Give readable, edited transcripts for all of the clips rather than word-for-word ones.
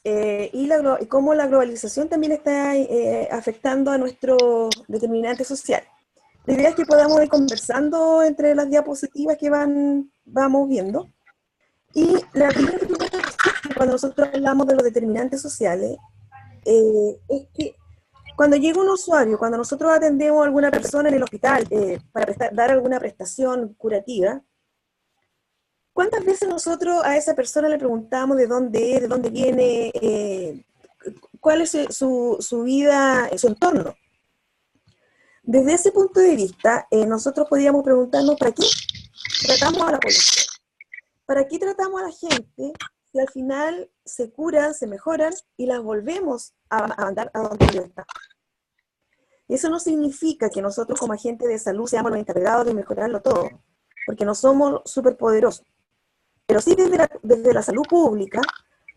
y cómo la globalización también está afectando a nuestros determinantes sociales. La idea es que podamos ir conversando entre las diapositivas que vamos viendo. Y la primera pregunta, cuando nosotros hablamos de los determinantes sociales, es que cuando llega un usuario, cuando nosotros atendemos a alguna persona en el hospital para dar alguna prestación curativa, ¿cuántas veces nosotros a esa persona le preguntamos de dónde es, de dónde viene, cuál es su vida, su entorno? Desde ese punto de vista, nosotros podríamos preguntarnos ¿para qué tratamos a la población? ¿Para qué tratamos a la gente si al final se curan, se mejoran y las volvemos a mandar a donde ellos están? Eso no significa que nosotros como agentes de salud seamos los encargados de mejorarlo todo, porque no somos superpoderosos. Pero sí desde la salud pública,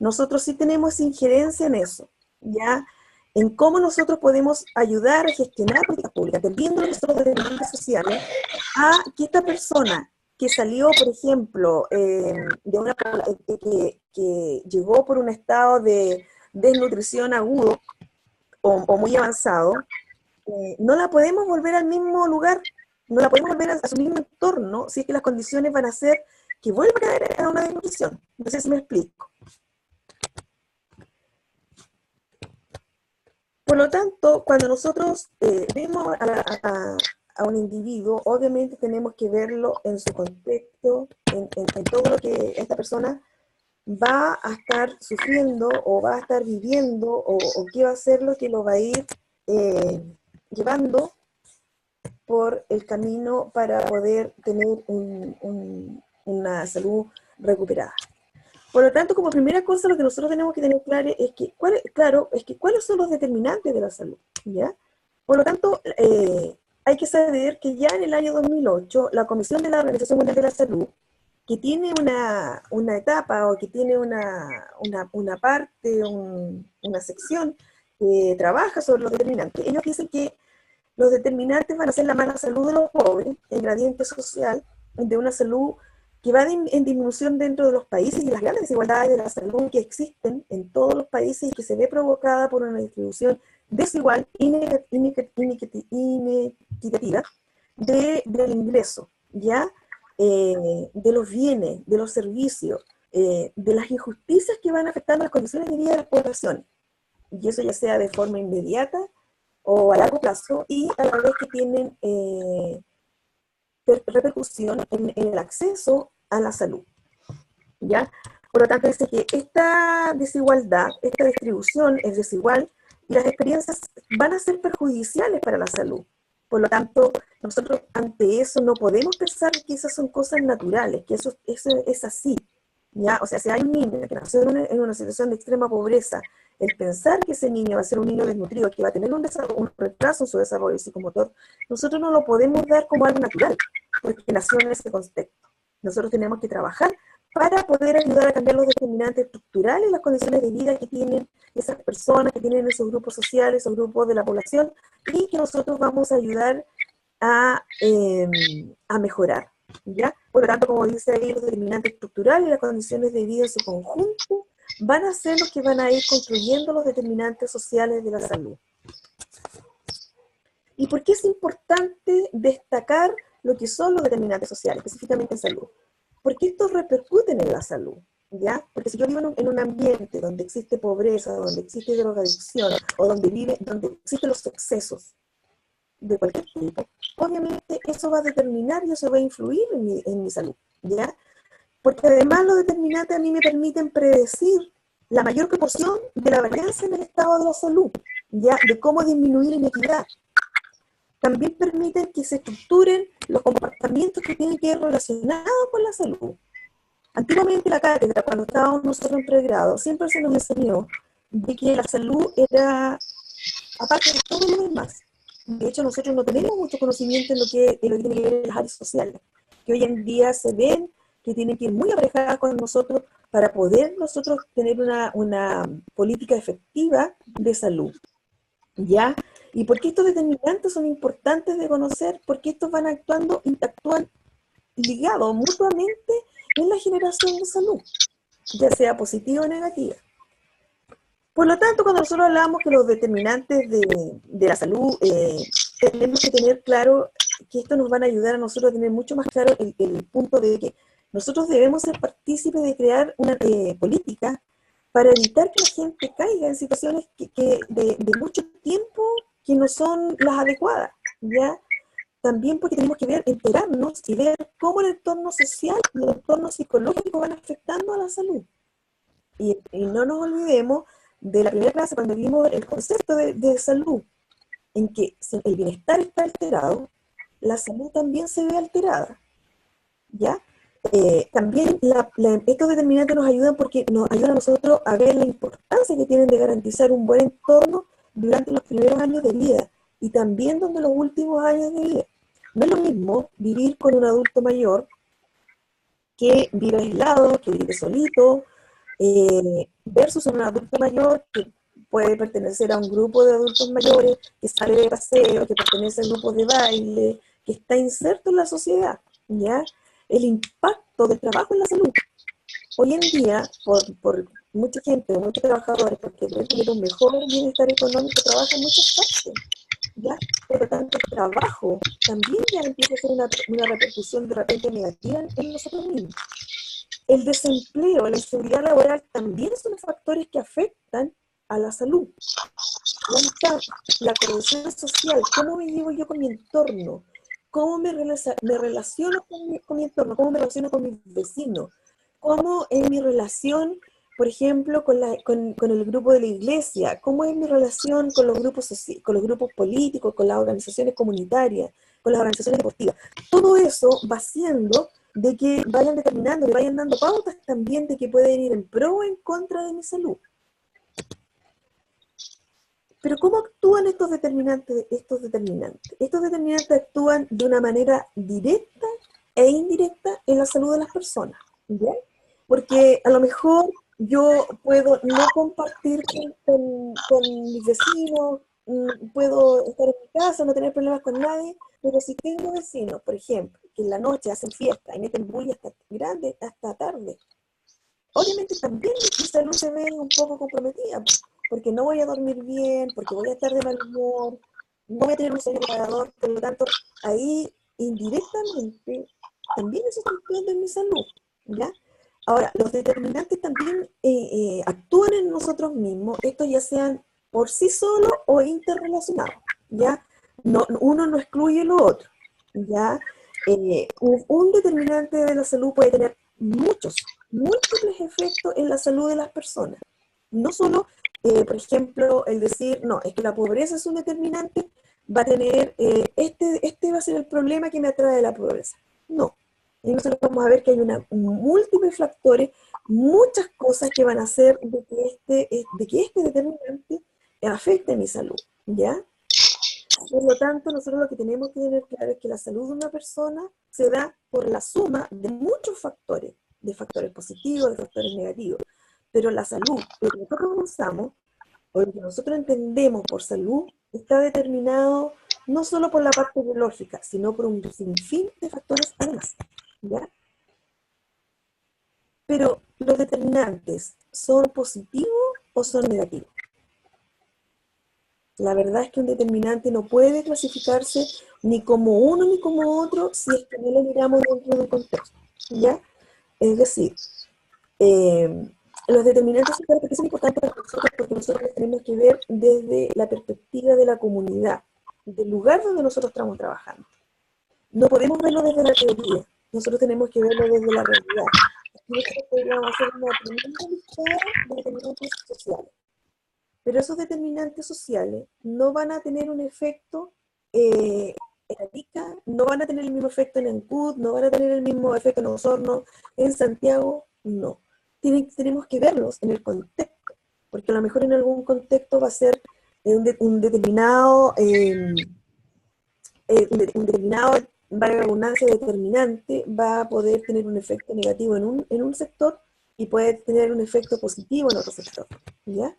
nosotros sí tenemos injerencia en eso, ¿ya? En cómo nosotros podemos ayudar a gestionar políticas públicas, dependiendo de nuestros determinantes sociales, a que esta persona que salió, por ejemplo, que llegó por un estado de desnutrición agudo o muy avanzado, no la podemos volver al mismo lugar, no la podemos volver a su mismo entorno, si es que las condiciones van a ser que vuelva a caer a una desnutrición. No sé si me explico. Por lo tanto, cuando nosotros vemos a un individuo, obviamente tenemos que verlo en su contexto, en todo lo que esta persona va a estar sufriendo o va a estar viviendo o qué va a ser lo que lo va a ir llevando por el camino para poder tener una salud recuperada. Por lo tanto, como primera cosa, lo que nosotros tenemos que tener claro es que, cuáles son los determinantes de la salud, ¿ya? Por lo tanto, hay que saber que ya en el año 2008, la Comisión de la Organización Mundial de la Salud, que tiene una etapa o que tiene una parte, una sección que trabaja sobre los determinantes, ellos dicen que los determinantes van a ser la mala salud de los pobres, el gradiente social de una salud que va en disminución dentro de los países y las grandes desigualdades de la salud que existen en todos los países y que se ve provocada por una distribución desigual, inequitativa del ingreso, ¿ya? De los bienes, de los servicios, de las injusticias que van afectando las condiciones de vida de las poblaciones. Y eso ya sea de forma inmediata o a largo plazo, y a la vez que tienen repercusión en el acceso a la salud, ¿ya? Por lo tanto, dice que esta desigualdad, esta distribución es desigual y las experiencias van a ser perjudiciales para la salud. Por lo tanto, nosotros ante eso no podemos pensar que esas son cosas naturales, que eso es así, ¿ya? O sea, si hay un niño que nació en una situación de extrema pobreza, el pensar que ese niño va a ser un niño desnutrido, que va a tener un retraso en su desarrollo psicomotor, nosotros no lo podemos dar como algo natural, porque nació en ese contexto. Nosotros tenemos que trabajar para poder ayudar a cambiar los determinantes estructurales y las condiciones de vida que tienen esas personas, que tienen esos grupos sociales, esos grupos de la población, y que nosotros vamos a ayudar a mejorar, ¿ya? Por lo tanto, como dice ahí, los determinantes estructurales y las condiciones de vida en su conjunto van a ser los que van a ir construyendo los determinantes sociales de la salud. ¿Y por qué es importante destacar lo que son los determinantes sociales, específicamente en salud? Porque estos repercuten en la salud, ¿ya? Porque si yo vivo en un ambiente donde existe pobreza, donde existe drogadicción, o donde existen los excesos de cualquier tipo, obviamente eso va a determinar y eso va a influir en mi salud, ¿ya? Porque además los determinantes a mí me permiten predecir la mayor proporción de la varianza en el estado de la salud, ¿ya? De cómo disminuir la inequidad. También permiten que se estructuren los comportamientos que tienen que ver relacionados con la salud. Antiguamente la cátedra, cuando estábamos nosotros en pregrado, siempre se nos enseñó de que la salud era, aparte de todo lo demás, de hecho nosotros no tenemos mucho conocimiento en lo que tiene que ver en las áreas sociales, que hoy en día se ven que tienen que ir muy aparejadas con nosotros para poder nosotros tener una política efectiva de salud, ¿ya? ¿Y por qué estos determinantes son importantes de conocer? Porque estos actúan ligados mutuamente en la generación de salud, ya sea positiva o negativa. Por lo tanto, cuando nosotros hablamos que los determinantes de la salud, tenemos que tener claro que esto nos van a ayudar a nosotros a tener mucho más claro el punto de que nosotros debemos ser partícipes de crear una política para evitar que la gente caiga en situaciones de mucho tiempo que no son las adecuadas, ¿ya? También porque tenemos que enterarnos y ver cómo el entorno social y el entorno psicológico van afectando a la salud. Y no nos olvidemos de la primera clase cuando vimos el concepto de salud, en que el bienestar está alterado, la salud también se ve alterada, ¿ya? También estos determinantes nos ayudan porque nos ayudan a nosotros a ver la importancia que tienen de garantizar un buen entorno durante los primeros años de vida y también durante los últimos años de vida. No es lo mismo vivir con un adulto mayor que vive aislado, que vive solito, versus un adulto mayor que puede pertenecer a un grupo de adultos mayores, que sale de paseo, que pertenece a grupos de baile, que está inserto en la sociedad, ¿ya? El impacto del trabajo en la salud. Hoy en día, por mucha gente, muchos trabajadores, porque deben tener un mejor bienestar económico, trabajan en muchas partes, ¿ya? Por lo tanto, el trabajo también ya empieza a ser una repercusión de repente negativa en nosotros mismos. El desempleo, la inseguridad laboral también son factores que afectan a la salud. La cohesión social, cómo me llevo yo con mi entorno, cómo me relaciono con mi entorno, cómo me relaciono con mis vecinos, cómo es mi relación, por ejemplo, con el grupo de la iglesia, cómo es mi relación con los grupos políticos, con las organizaciones comunitarias, con las organizaciones deportivas. Todo eso va haciendo de que vayan determinando, que vayan dando pautas también de que pueden ir en pro o en contra de mi salud. Pero ¿cómo actúan estos determinantes? Estos determinantes actúan de una manera directa e indirecta en la salud de las personas, ¿ya? Porque a lo mejor yo puedo no compartir con mis vecinos, puedo estar en mi casa, no tener problemas con nadie, pero si tengo vecinos, por ejemplo, que en la noche hacen fiesta y meten bulla hasta grande, hasta tarde, obviamente también mi salud se ve un poco comprometida, porque no voy a dormir bien, porque voy a estar de mal humor, no voy a tener un sueño reparador, por lo tanto, ahí indirectamente también eso está influyendo en mi salud, ¿ya? Ahora, los determinantes también actúan en nosotros mismos, estos ya sean por sí solos o interrelacionados, ¿ya? No, uno no excluye lo otro, ¿ya? Un determinante de la salud puede tener múltiples efectos en la salud de las personas. No solo, por ejemplo, el decir, no, es que la pobreza es un determinante, va a tener, este va a ser el problema que me atrae la pobreza. No. Y nosotros vamos a ver que hay múltiples factores, muchas cosas que van a hacer de que este determinante afecte mi salud, ¿ya? Por lo tanto, nosotros lo que tenemos que tener claro es que la salud de una persona se da por la suma de muchos factores, de factores positivos, de factores negativos. Pero la salud, lo que nosotros usamos, o lo que nosotros entendemos por salud, está determinado no solo por la parte biológica, sino por un sinfín de factores además, ¿ya? Pero los determinantes, ¿son positivos o son negativos? La verdad es que un determinante no puede clasificarse ni como uno ni como otro si es que no lo miramos dentro de un contexto, ¿ya? Es decir, los determinantes sociales son importantes para nosotros porque nosotros los tenemos que ver desde la perspectiva de la comunidad, del lugar donde nosotros estamos trabajando. No podemos verlo desde la teoría, nosotros tenemos que verlo desde la realidad. Nosotros podríamos hacer una tremenda lista de determinantes sociales. Pero esos determinantes sociales no van a tener un efecto en Arica, no van a tener el mismo efecto en Ancud, no van a tener el mismo efecto en Osorno, en Santiago, no. Tenemos que verlos en el contexto, porque a lo mejor en algún contexto va a ser un determinado, valga la redundancia, determinante, va a poder tener un efecto negativo en un sector y puede tener un efecto positivo en otro sector, ¿ya?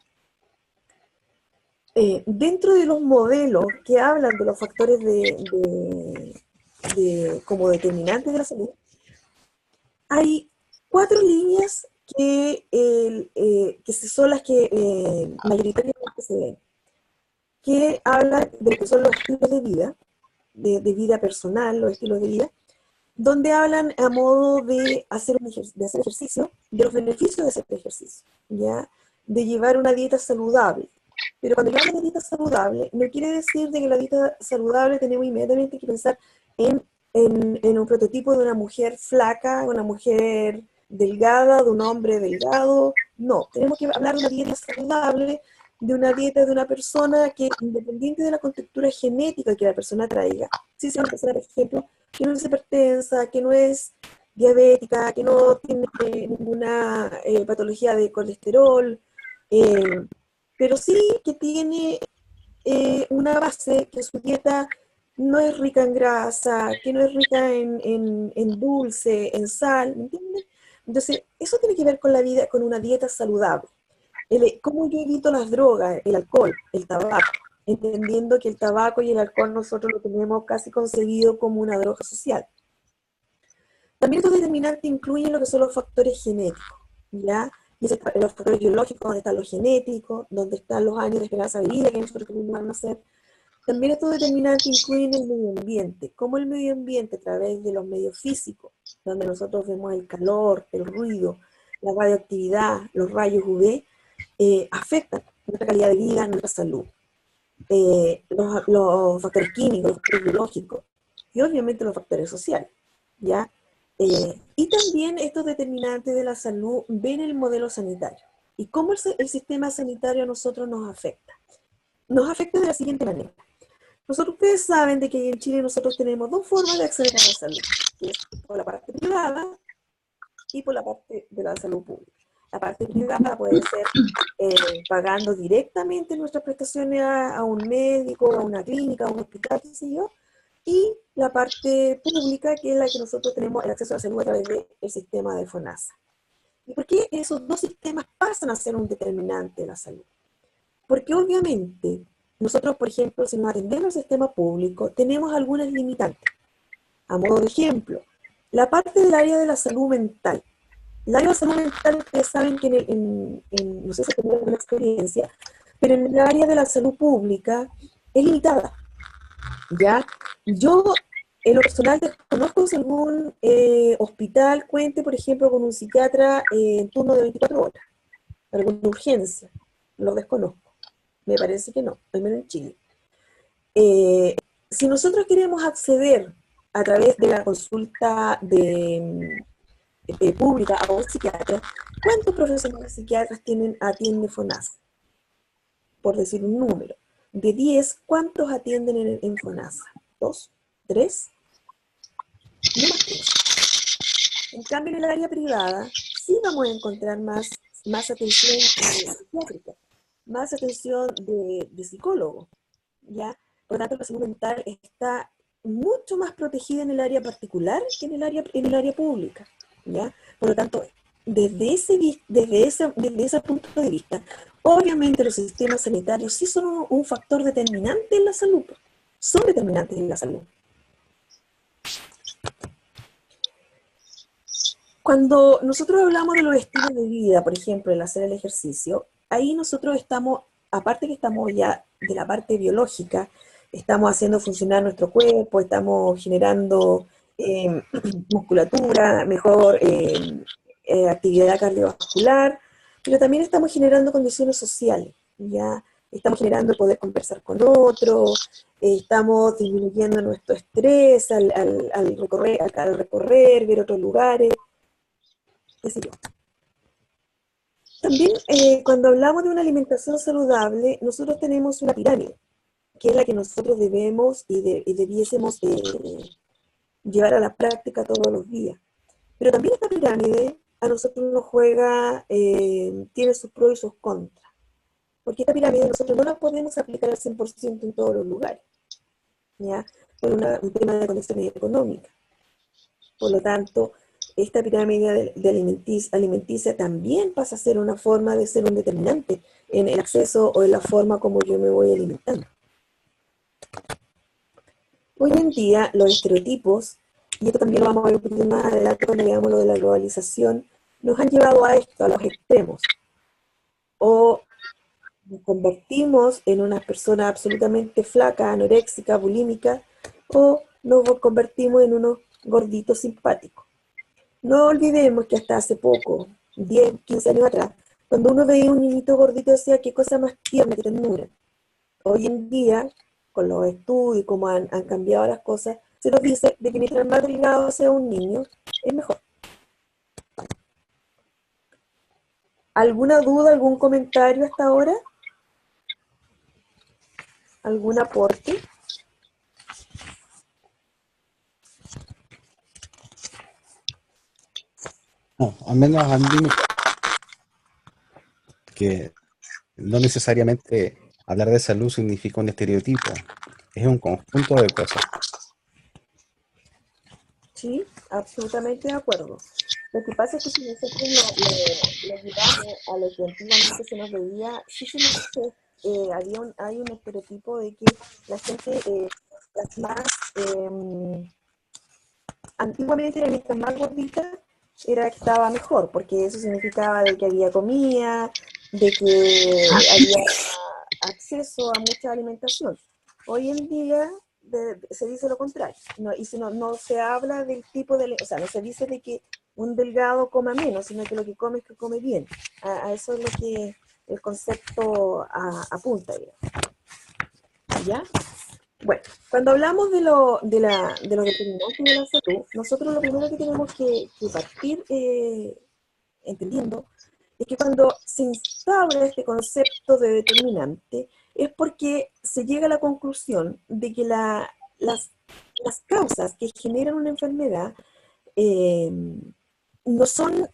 Dentro de los modelos que hablan de los factores como determinantes de la salud, hay 4 líneas que son las que mayoritariamente se ven, que hablan de lo que son los estilos de vida personal, los estilos de vida, donde hablan a modo de hacer, de hacer ejercicio, de los beneficios de hacer ejercicio, ¿ya? De llevar una dieta saludable. Pero cuando yo hablo de dieta saludable, no quiere decir de que la dieta saludable tenemos inmediatamente que pensar en un prototipo de una mujer flaca, una mujer delgada, de un hombre delgado. No, tenemos que hablar de una dieta saludable, de una dieta de una persona que, independiente de la contextura genética que la persona traiga, si es una persona, por ejemplo, que no es hipertensa, que no es diabética, que no tiene ninguna patología de colesterol, eh, pero sí que tiene una base, que su dieta no es rica en grasa, que no es rica en dulce, en sal, ¿me entiendes? Entonces, eso tiene que ver con la vida, con una dieta saludable. ¿Cómo yo evito las drogas, el alcohol, el tabaco? Entendiendo que el tabaco y el alcohol nosotros lo tenemos casi concebido como una droga social. También estos determinantes incluyen lo que son los factores genéticos, ¿ya? Y los factores biológicos, donde están los genéticos, donde están los años de esperanza de vida que nosotros tenemos al nacer. También estos determinantes incluyen el medio ambiente, como el medio ambiente a través de los medios físicos, donde nosotros vemos el calor, el ruido, la radioactividad, los rayos UV, afectan nuestra calidad de vida, nuestra salud. Los factores químicos, los factores biológicos y obviamente los factores sociales, ¿ya? Y también estos determinantes de la salud ven el modelo sanitario y cómo el sistema sanitario a nosotros nos afecta. Nos afecta de la siguiente manera. Ustedes saben de que en Chile nosotros tenemos dos formas de acceder a la salud, que es por la parte privada y por la parte de la salud pública. La parte privada puede ser pagando directamente nuestras prestaciones a un médico, a una clínica, a un hospital, qué sé yo, y la parte pública, que es la que nosotros tenemos el acceso a la salud a través del sistema de FONASA. ¿Y por qué esos dos sistemas pasan a ser un determinante de la salud? Porque obviamente nosotros, por ejemplo, si nos atendemos al sistema público, tenemos algunas limitantes. A modo de ejemplo, la parte del área de la salud mental. El área de la salud mental, ustedes saben que no sé si tienen alguna experiencia, pero en el área de la salud pública es limitada. ¿Ya? Yo, en lo personal, desconozco si algún hospital cuente, por ejemplo, con un psiquiatra en turno de 24 horas, alguna urgencia. Lo desconozco. Me parece que no, al menos en Chile. Si nosotros queremos acceder a través de la consulta pública a un psiquiatra, ¿cuántos profesionales psiquiatras atiende FONASA? Por decir un número. De 10, ¿cuántos atienden en FONASA? ¿2? ¿3? No más que eso. En cambio, en el área privada, sí vamos a encontrar más atención psiquiátrica, más atención de psicólogo, ¿ya? Por lo tanto, la salud mental está mucho más protegida en el área particular que en el área pública, ¿ya? Por lo tanto, desde ese punto de vista, obviamente los sistemas sanitarios sí son un factor determinante en la salud, son determinantes en la salud. Cuando nosotros hablamos de los estilos de vida, por ejemplo, el hacer el ejercicio, ahí nosotros estamos, aparte que estamos ya de la parte biológica, estamos haciendo funcionar nuestro cuerpo, estamos generando musculatura, mejor actividad cardiovascular, pero también estamos generando condiciones sociales, ya estamos generando el poder conversar con otros, estamos disminuyendo nuestro estrés al recorrer, ver otros lugares, qué sé yo. También cuando hablamos de una alimentación saludable, nosotros tenemos una pirámide, que es la que nosotros debemos y debiésemos llevar a la práctica todos los días. Pero también esta pirámide a nosotros nos juega, tiene sus pros y sus contras. Porque esta pirámide nosotros no la podemos aplicar al 100% en todos los lugares, ¿ya? Por un tema de condiciones económicas. Por lo tanto, esta pirámide alimenticia también pasa a ser una forma de ser un determinante en el acceso o en la forma como yo me voy alimentando. Hoy en día, los estereotipos, y esto también lo vamos a ver un poquito más adelante cuando veamos lo de la globalización, nos han llevado a esto, a los extremos. O nos convertimos en una persona absolutamente flaca, anoréxica, bulímica, o nos convertimos en unos gorditos simpáticos. No olvidemos que hasta hace poco, 10, 15 años atrás, cuando uno veía un niñito gordito decía qué cosa más tierna, que ternura. Hoy en día, con los estudios y cómo han cambiado las cosas, se nos dice de que mientras más delgado sea un niño, es mejor. ¿Alguna duda, algún comentario hasta ahora? ¿Algún aporte? No, al menos a mí que no necesariamente hablar de salud significa un estereotipo, es un conjunto de cosas. Sí, absolutamente de acuerdo. Lo que pasa es que si nosotros lo llevamos a lo que antiguamente se nos veía, sí hay un estereotipo de que la gente, las más, antiguamente mientras más gordita, era que estaba mejor, porque eso significaba de que había comida, de que había acceso a mucha alimentación. Hoy en día se dice lo contrario, no, y si no se habla del tipo de, o sea, no se dice de que un delgado coma menos, sino que lo que come es que come bien. A eso es lo que el concepto apunta, ¿ya? Bueno, cuando hablamos de los determinantes de la salud, nosotros lo primero que tenemos que partir entendiendo es que cuando se instaura este concepto de determinante es porque se llega a la conclusión de que las causas que generan una enfermedad eh, no son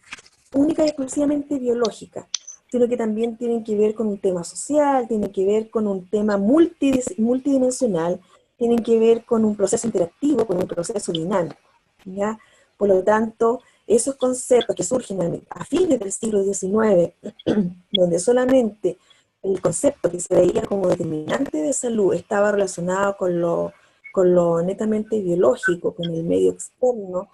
única y exclusivamente biológicas, sino que también tienen que ver con un tema social, tienen que ver con un tema multidimensional, tienen que ver con un proceso interactivo, con un proceso dinámico, ¿ya? Por lo tanto, esos conceptos que surgen a fines del siglo XIX, donde solamente el concepto que se veía como determinante de salud estaba relacionado con lo netamente biológico, con el medio externo,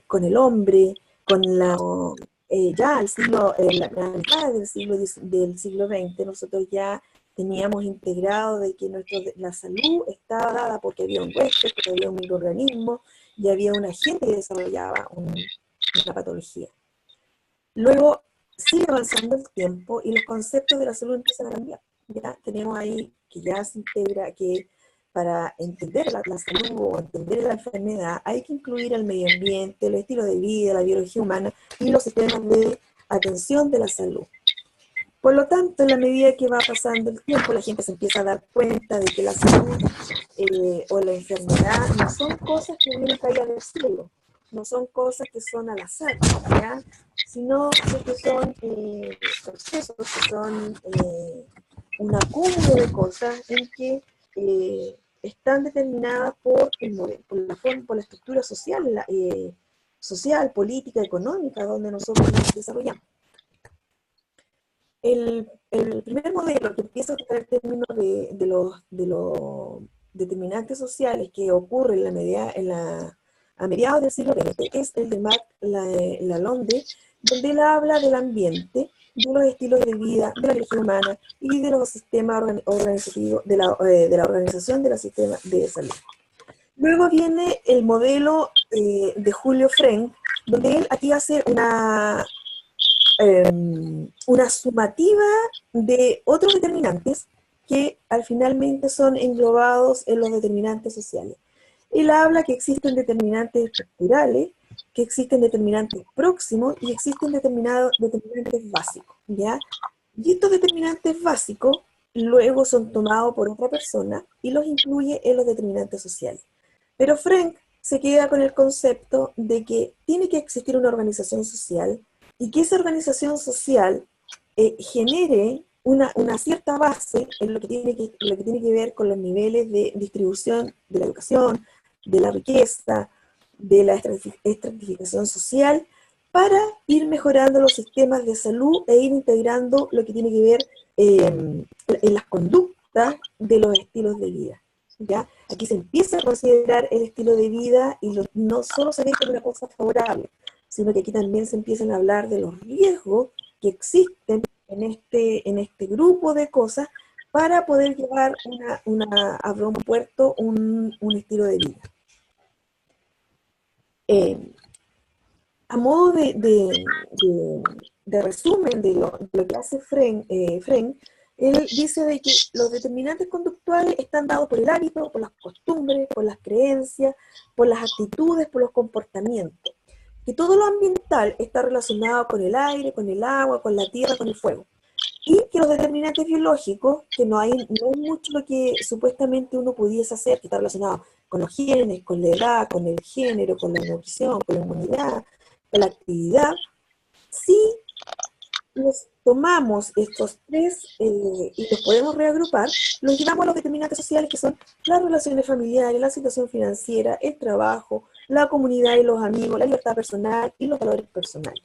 con el hombre, con ya la mitad del siglo XX, nosotros ya teníamos integrado de que la salud estaba dada porque había un huésped, porque había un microorganismo y había un agente que desarrollaba una patología. Luego sigue avanzando el tiempo y los conceptos de la salud empiezan a cambiar. Ya tenemos ahí que ya se integra que para entender la salud o entender la enfermedad hay que incluir el medio ambiente, el estilo de vida, la biología humana y los sistemas de atención de la salud. Por lo tanto, en la medida que va pasando el tiempo, la gente se empieza a dar cuenta de que la salud o la enfermedad no son cosas que vienen caídas del cielo, no son cosas que son al azar, ¿ya? Sino que son procesos, que son un acúmulo de cosas en que están determinadas por por la estructura social, social, política, económica, donde nosotros nos desarrollamos. El primer modelo que empieza a tocar el término de los determinantes sociales que ocurre a mediados del siglo XX es el de Marc Lalonde, donde él habla del ambiente, de los estilos de vida, de la biología humana y de los sistemas organizativos, de la organización de los sistemas de salud. Luego viene el modelo de Julio Frenk, donde él aquí hace una sumativa de otros determinantes que al finalmente son englobados en los determinantes sociales. Él habla que existen determinantes estructurales, que existen determinantes próximos y existen determinantes básicos, ¿ya? Y estos determinantes básicos luego son tomados por otra persona y los incluye en los determinantes sociales. Pero Frank se queda con el concepto de que tiene que existir una organización social y que esa organización social genere una cierta base en lo que tiene que ver con los niveles de distribución de la educación, de la riqueza, de la estratificación social, para ir mejorando los sistemas de salud e ir integrando lo que tiene que ver en las conductas de los estilos de vida. ¿Ya? Aquí se empieza a considerar el estilo de vida y no solo se ve como una cosa favorable, sino que aquí también se empiezan a hablar de los riesgos que existen en este grupo de cosas para poder llevar a buen puerto un estilo de vida. A modo de resumen de lo que hace Frenk, él dice de que los determinantes conductuales están dados por el hábito, por las costumbres, por las creencias, por las actitudes, por los comportamientos. Que todo lo ambiental está relacionado con el aire, con el agua, con la tierra, con el fuego. Y que los determinantes biológicos, que no hay mucho lo que supuestamente uno pudiese hacer, que está relacionado con los genes, con la edad, con el género, con la nutrición, con la inmunidad, con la actividad, si los tomamos estos tres y los podemos reagrupar, los llevamos a los determinantes sociales que son las relaciones familiares, la situación financiera, el trabajo, la comunidad y los amigos, la libertad personal y los valores personales.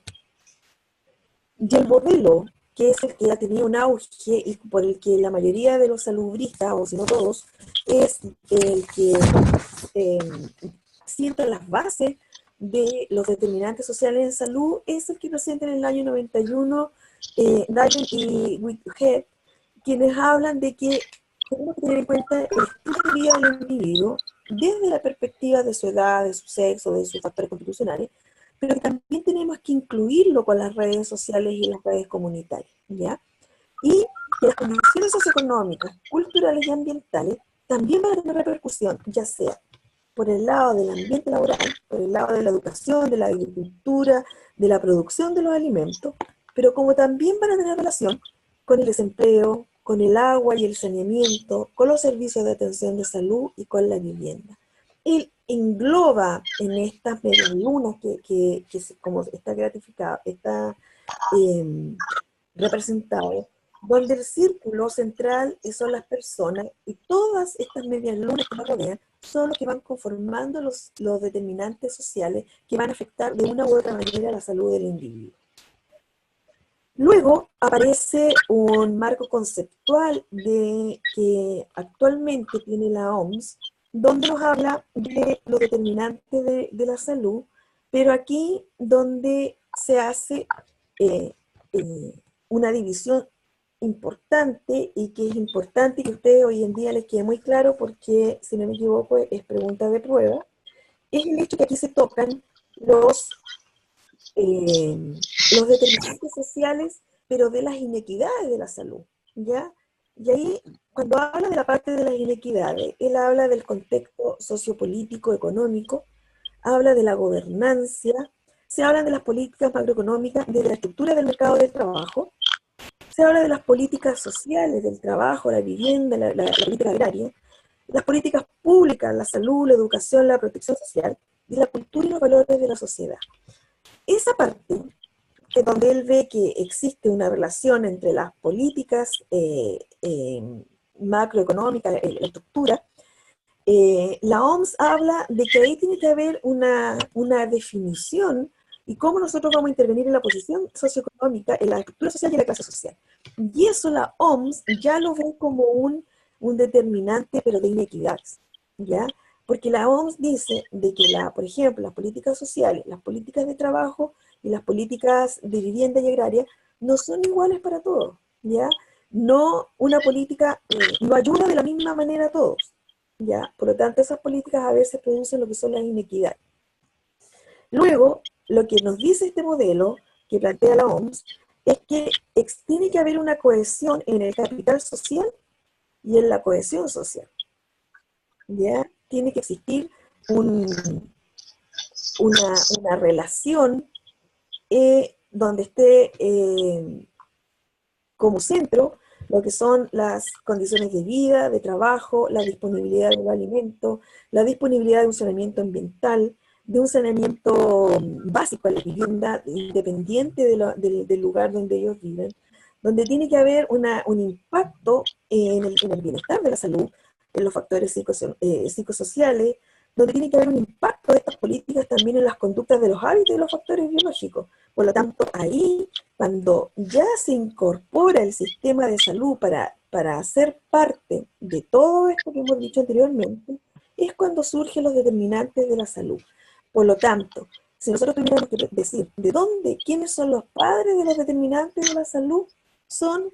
Y el modelo, que es el que ha tenido un auge y por el que la mayoría de los salubristas, o si no todos, es el que sienta las bases de los determinantes sociales en salud, es el que presenta en el año 91 Dyer y Whitehead, quienes hablan de que tenemos que tener en cuenta el estilo de vida del individuo desde la perspectiva de su edad, de su sexo, de sus factores constitucionales, pero que también tenemos que incluirlo con las redes sociales y las redes comunitarias, ¿ya? Y que las condiciones socioeconómicas, culturales y ambientales también van a tener repercusión, ya sea por el lado del ambiente laboral, por el lado de la educación, de la agricultura, de la producción de los alimentos, pero como también van a tener relación con el desempleo, con el agua y el saneamiento, con los servicios de atención de salud y con la vivienda. Él engloba en estas medias lunas que como está gratificado, está representado, donde el círculo central son las personas y todas estas medias lunas que nos rodean son los que van conformando los determinantes sociales que van a afectar de una u otra manera la salud del individuo. Luego aparece un marco conceptual que actualmente tiene la OMS, donde nos habla de los determinantes de la salud, pero aquí donde se hace una división importante y que es importante que a ustedes hoy en día les quede muy claro porque, si no me equivoco, es pregunta de prueba, es el hecho que aquí se tocan los determinantes sociales, pero de las inequidades de la salud, ¿ya? Y ahí, cuando habla de la parte de las inequidades, él habla del contexto sociopolítico, económico, habla de la gobernanza, se habla de las políticas macroeconómicas, de la estructura del mercado del trabajo, se habla de las políticas sociales, del trabajo, la vivienda, la política agraria, las políticas públicas, la salud, la educación, la protección social, y la cultura y los valores de la sociedad. Esa parte, que donde él ve que existe una relación entre las políticas macroeconómicas, la estructura, la OMS habla de que ahí tiene que haber una definición y cómo nosotros vamos a intervenir en la posición socioeconómica, en la estructura social y en la clase social. Y eso la OMS ya lo ve como un determinante, pero de inequidades, ¿ya? Porque la OMS dice de que, por ejemplo, las políticas sociales, las políticas de trabajo y las políticas de vivienda y agraria no son iguales para todos, ¿ya? No, una política no ayuda de la misma manera a todos, ¿ya? Por lo tanto, esas políticas a veces producen lo que son las inequidades. Luego, lo que nos dice este modelo que plantea la OMS es que tiene que haber una cohesión en el capital social y en la cohesión social, ¿ya? Tiene que existir una relación donde esté como centro lo que son las condiciones de vida, de trabajo, la disponibilidad de los alimentos, la disponibilidad de un saneamiento ambiental, de un saneamiento básico a la vivienda, independiente del lugar donde ellos viven, donde tiene que haber un impacto en el bienestar de la salud, en los factores psicosociales, donde tiene que haber un impacto de estas políticas también en las conductas de los hábitos y los factores biológicos. Por lo tanto, ahí, cuando ya se incorpora el sistema de salud para hacer parte de todo esto que hemos dicho anteriormente, es cuando surgen los determinantes de la salud. Por lo tanto, si nosotros tuviéramos que decir de dónde, quiénes son los padres de los determinantes de la salud, son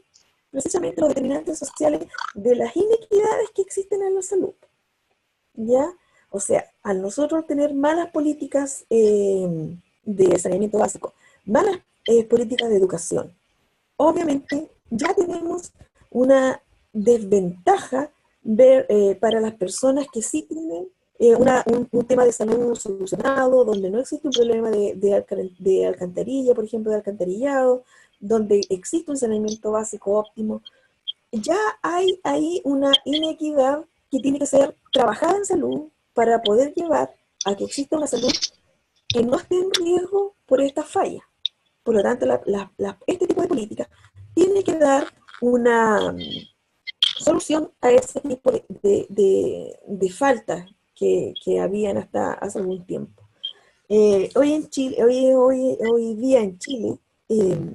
precisamente los determinantes sociales de las inequidades que existen en la salud, ¿ya? O sea, al nosotros tener malas políticas de saneamiento básico, malas políticas de educación, obviamente ya tenemos una desventaja para las personas que sí tienen un tema de salud solucionado, donde no existe un problema de alcantarilla, por ejemplo, de alcantarillado, donde existe un saneamiento básico óptimo. Ya hay ahí una inequidad que tiene que ser trabajada en salud para poder llevar a que exista una salud que no esté en riesgo por esta falla. Por lo tanto, este tipo de política tiene que dar una solución a ese tipo de faltas que habían hasta hace algún tiempo. Hoy en Chile, hoy día en Chile,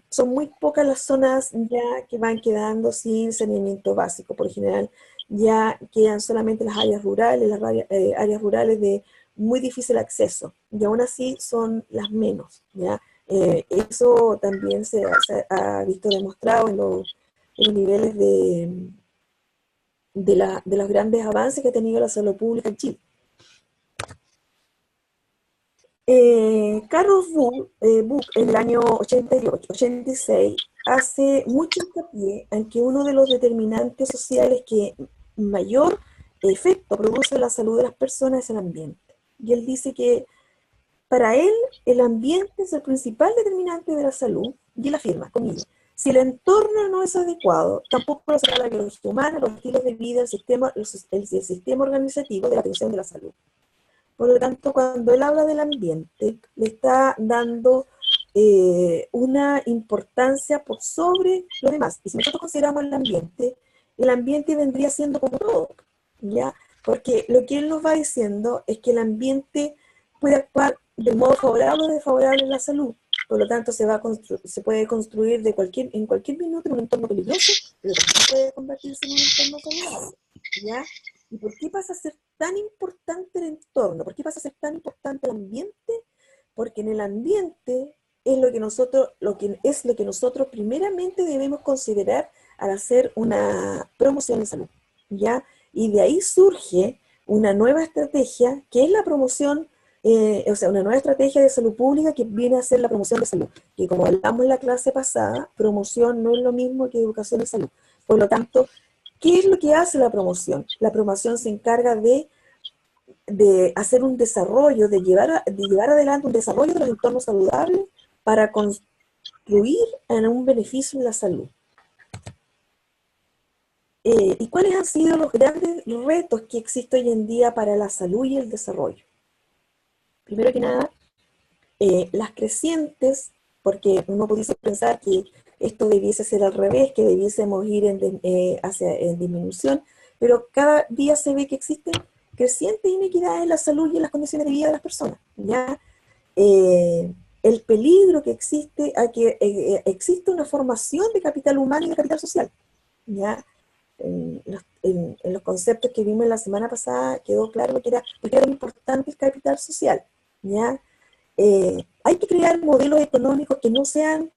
son muy pocas las zonas ya que van quedando sin saneamiento básico. Por lo general, ya quedan solamente las áreas rurales, áreas rurales de muy difícil acceso, y aún así son las menos, ¿ya? Eso también se ha visto demostrado en los niveles de los grandes avances que ha tenido la salud pública en Chile. Carlos Buch, en el año 88-86, hace mucho hincapié en que uno de los determinantes sociales que mayor efecto produce en la salud de las personas es el ambiente. Y él dice que para él el ambiente es el principal determinante de la salud, y él afirma, comillas, si el entorno no es adecuado, tampoco lo será la biología humana, los estilos de vida, el sistema organizativo de la atención de la salud. Por lo tanto, cuando él habla del ambiente, le está dando una importancia por sobre lo demás. Y si nosotros consideramos el ambiente vendría siendo como todo, ¿ya? Porque lo que él nos va diciendo es que el ambiente puede actuar de modo favorable o desfavorable en la salud. Por lo tanto, se puede construir en cualquier minuto en un entorno peligroso, pero también puede convertirse en un entorno favorable, ¿ya? ¿Y por qué pasa a ser tan importante el entorno? ¿Por qué pasa a ser tan importante el ambiente? Porque en el ambiente es lo que nosotros primeramente debemos considerar al hacer una promoción de salud, ¿ya? Y de ahí surge una nueva estrategia que es la promoción, una nueva estrategia de salud pública que viene a ser la promoción de salud, que como hablamos en la clase pasada, promoción no es lo mismo que educación de salud. Por lo tanto, ¿qué es lo que hace la promoción? La promoción se encarga de hacer un desarrollo, de llevar adelante un desarrollo de los entornos saludables para construir en un beneficio en la salud. ¿Y cuáles han sido los grandes retos que existen hoy en día para la salud y el desarrollo? Primero que nada, las crecientes, porque uno pudiese pensar que esto debiese ser al revés, que debiésemos ir en disminución, pero cada día se ve que existen crecientes inequidades en la salud y en las condiciones de vida de las personas, ¿ya? El peligro que existe a que existe una formación de capital humano y de capital social, ¿ya? En los conceptos que vimos la semana pasada quedó claro que era importante el capital social, ¿ya? Hay que crear modelos económicos que no sean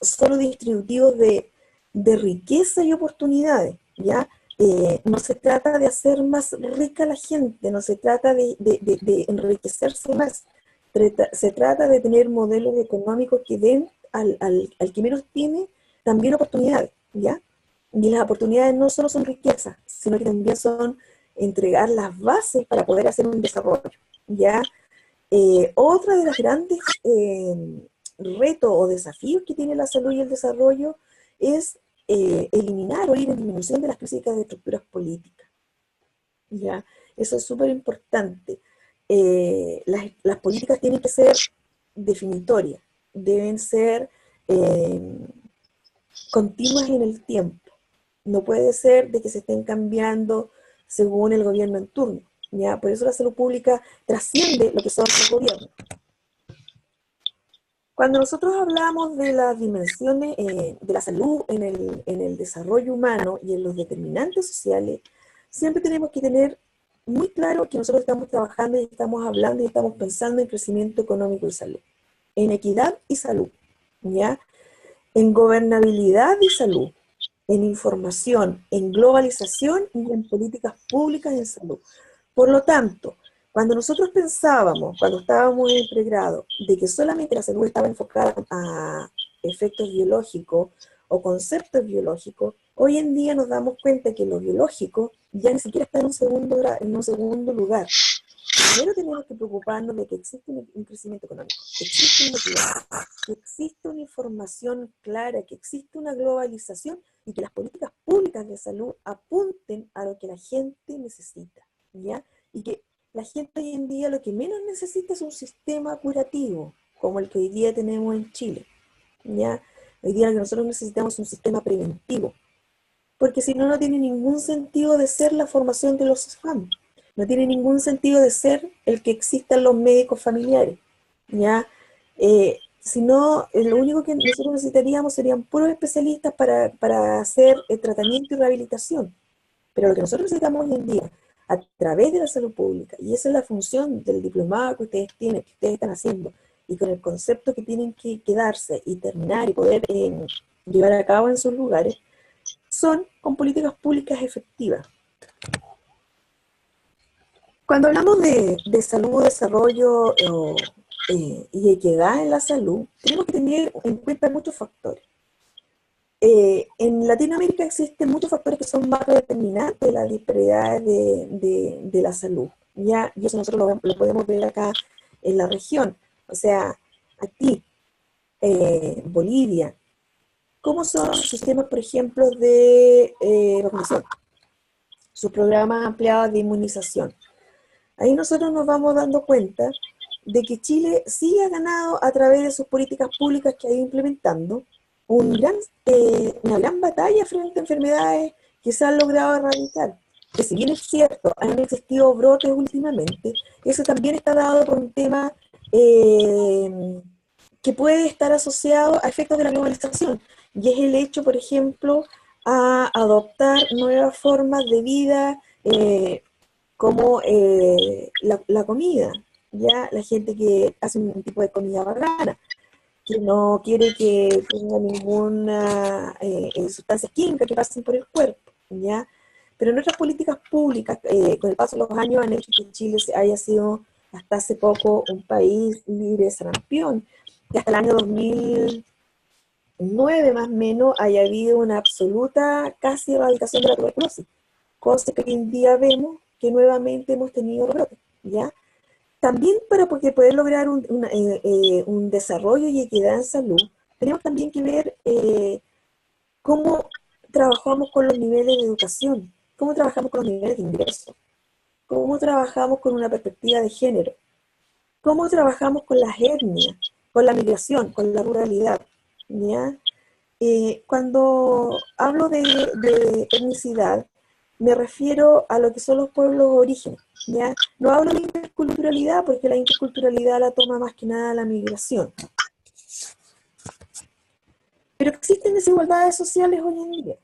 solo distributivos de riqueza y oportunidades, ¿ya? No se trata de hacer más rica a la gente, no se trata de enriquecerse más, se trata de tener modelos económicos que den al que menos tiene también oportunidades, ¿ya? Y las oportunidades no solo son riqueza, sino que también son entregar las bases para poder hacer un desarrollo, ¿ya? Otra de las grandes retos o desafíos que tiene la salud y el desarrollo es eliminar o ir en disminución de las críticas de estructuras políticas, ¿ya? Eso es súper importante. Las políticas tienen que ser definitorias, deben ser continuas en el tiempo. No puede ser de que se estén cambiando según el gobierno en turno, ¿ya? Por eso la salud pública trasciende lo que son los gobiernos. Cuando nosotros hablamos de las dimensiones de la salud en el desarrollo humano y en los determinantes sociales, siempre tenemos que tener muy claro que nosotros estamos trabajando y estamos hablando y estamos pensando en crecimiento económico y salud, en equidad y salud, ¿ya? En gobernabilidad y salud, en información, en globalización y en políticas públicas en salud. Por lo tanto, cuando nosotros pensábamos, cuando estábamos en el pregrado, de que solamente la salud estaba enfocada a efectos biológicos o conceptos biológicos, hoy en día nos damos cuenta que lo biológico ya ni siquiera está en un segundo lugar. Primero tenemos que preocuparnos de que existe un crecimiento económico, que existe una equidad, que existe una información clara, que existe una globalización y que las políticas públicas de salud apunten a lo que la gente necesita, ¿ya? Y que la gente hoy en día lo que menos necesita es un sistema curativo, como el que hoy día tenemos en Chile, ¿ya? Hoy día lo que nosotros necesitamos es un sistema preventivo, porque si no, no tiene ningún sentido de ser la formación de los SFAM. No tiene ningún sentido de ser el que existan los médicos familiares, ¿ya? Si no, lo único que nosotros necesitaríamos serían puros especialistas para hacer tratamiento y rehabilitación. Pero lo que nosotros necesitamos hoy en día, a través de la salud pública, y esa es la función del diplomado que ustedes tienen, que ustedes están haciendo, y con el concepto que tienen que quedarse y terminar y poder llevar a cabo en sus lugares, son con políticas públicas efectivas. Cuando hablamos de salud, desarrollo y equidad en la salud, tenemos que tener en cuenta muchos factores. En Latinoamérica existen muchos factores que son más determinantes de las disparidades de la salud. ¿Ya? Y eso nosotros lo podemos ver acá en la región. O sea, aquí, Bolivia, ¿cómo son sus sistemas, por ejemplo, de vacunación? Sus programas ampliados de inmunización. Ahí nosotros nos vamos dando cuenta de que Chile sí ha ganado a través de sus políticas públicas que ha ido implementando una gran batalla frente a enfermedades que se han logrado erradicar. Que si bien es cierto, han existido brotes últimamente, eso también está dado por un tema que puede estar asociado a efectos de la globalización, y es el hecho, por ejemplo, a adoptar nuevas formas de vida, como la comida, ya la gente que hace un tipo de comida vegana, que no quiere que tenga ninguna sustancias químicas que pasen por el cuerpo, ya. Pero nuestras políticas públicas, con el paso de los años, han hecho que Chile haya sido hasta hace poco un país libre de sarampión, y hasta el año 2009 más o menos haya habido una absoluta casi erradicación de la tuberculosis, cosa que hoy en día vemos que nuevamente hemos tenido brotes, ¿ya? También para poder lograr un desarrollo y equidad en salud, tenemos también que ver cómo trabajamos con los niveles de educación, cómo trabajamos con los niveles de ingreso, cómo trabajamos con una perspectiva de género, cómo trabajamos con las etnias, con la migración, con la ruralidad, ¿ya? Cuando hablo de etnicidad, me refiero a lo que son los pueblos orígenes, ¿ya? No hablo de interculturalidad porque la interculturalidad la toma más que nada la migración. Pero existen desigualdades sociales hoy en día.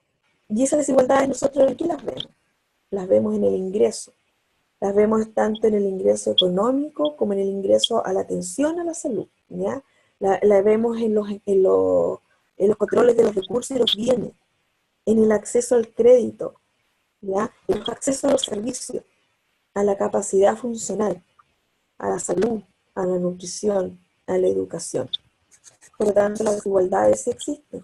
Y esas desigualdades nosotros ¿en qué las vemos? Las vemos en el ingreso. Las vemos tanto en el ingreso económico como en el ingreso a la atención a la salud, ¿ya? La vemos en los controles de los recursos y los bienes, en el acceso al crédito, ¿ya? En el acceso a los servicios, a la capacidad funcional, a la salud, a la nutrición, a la educación. Por lo tanto, las desigualdades sí existen.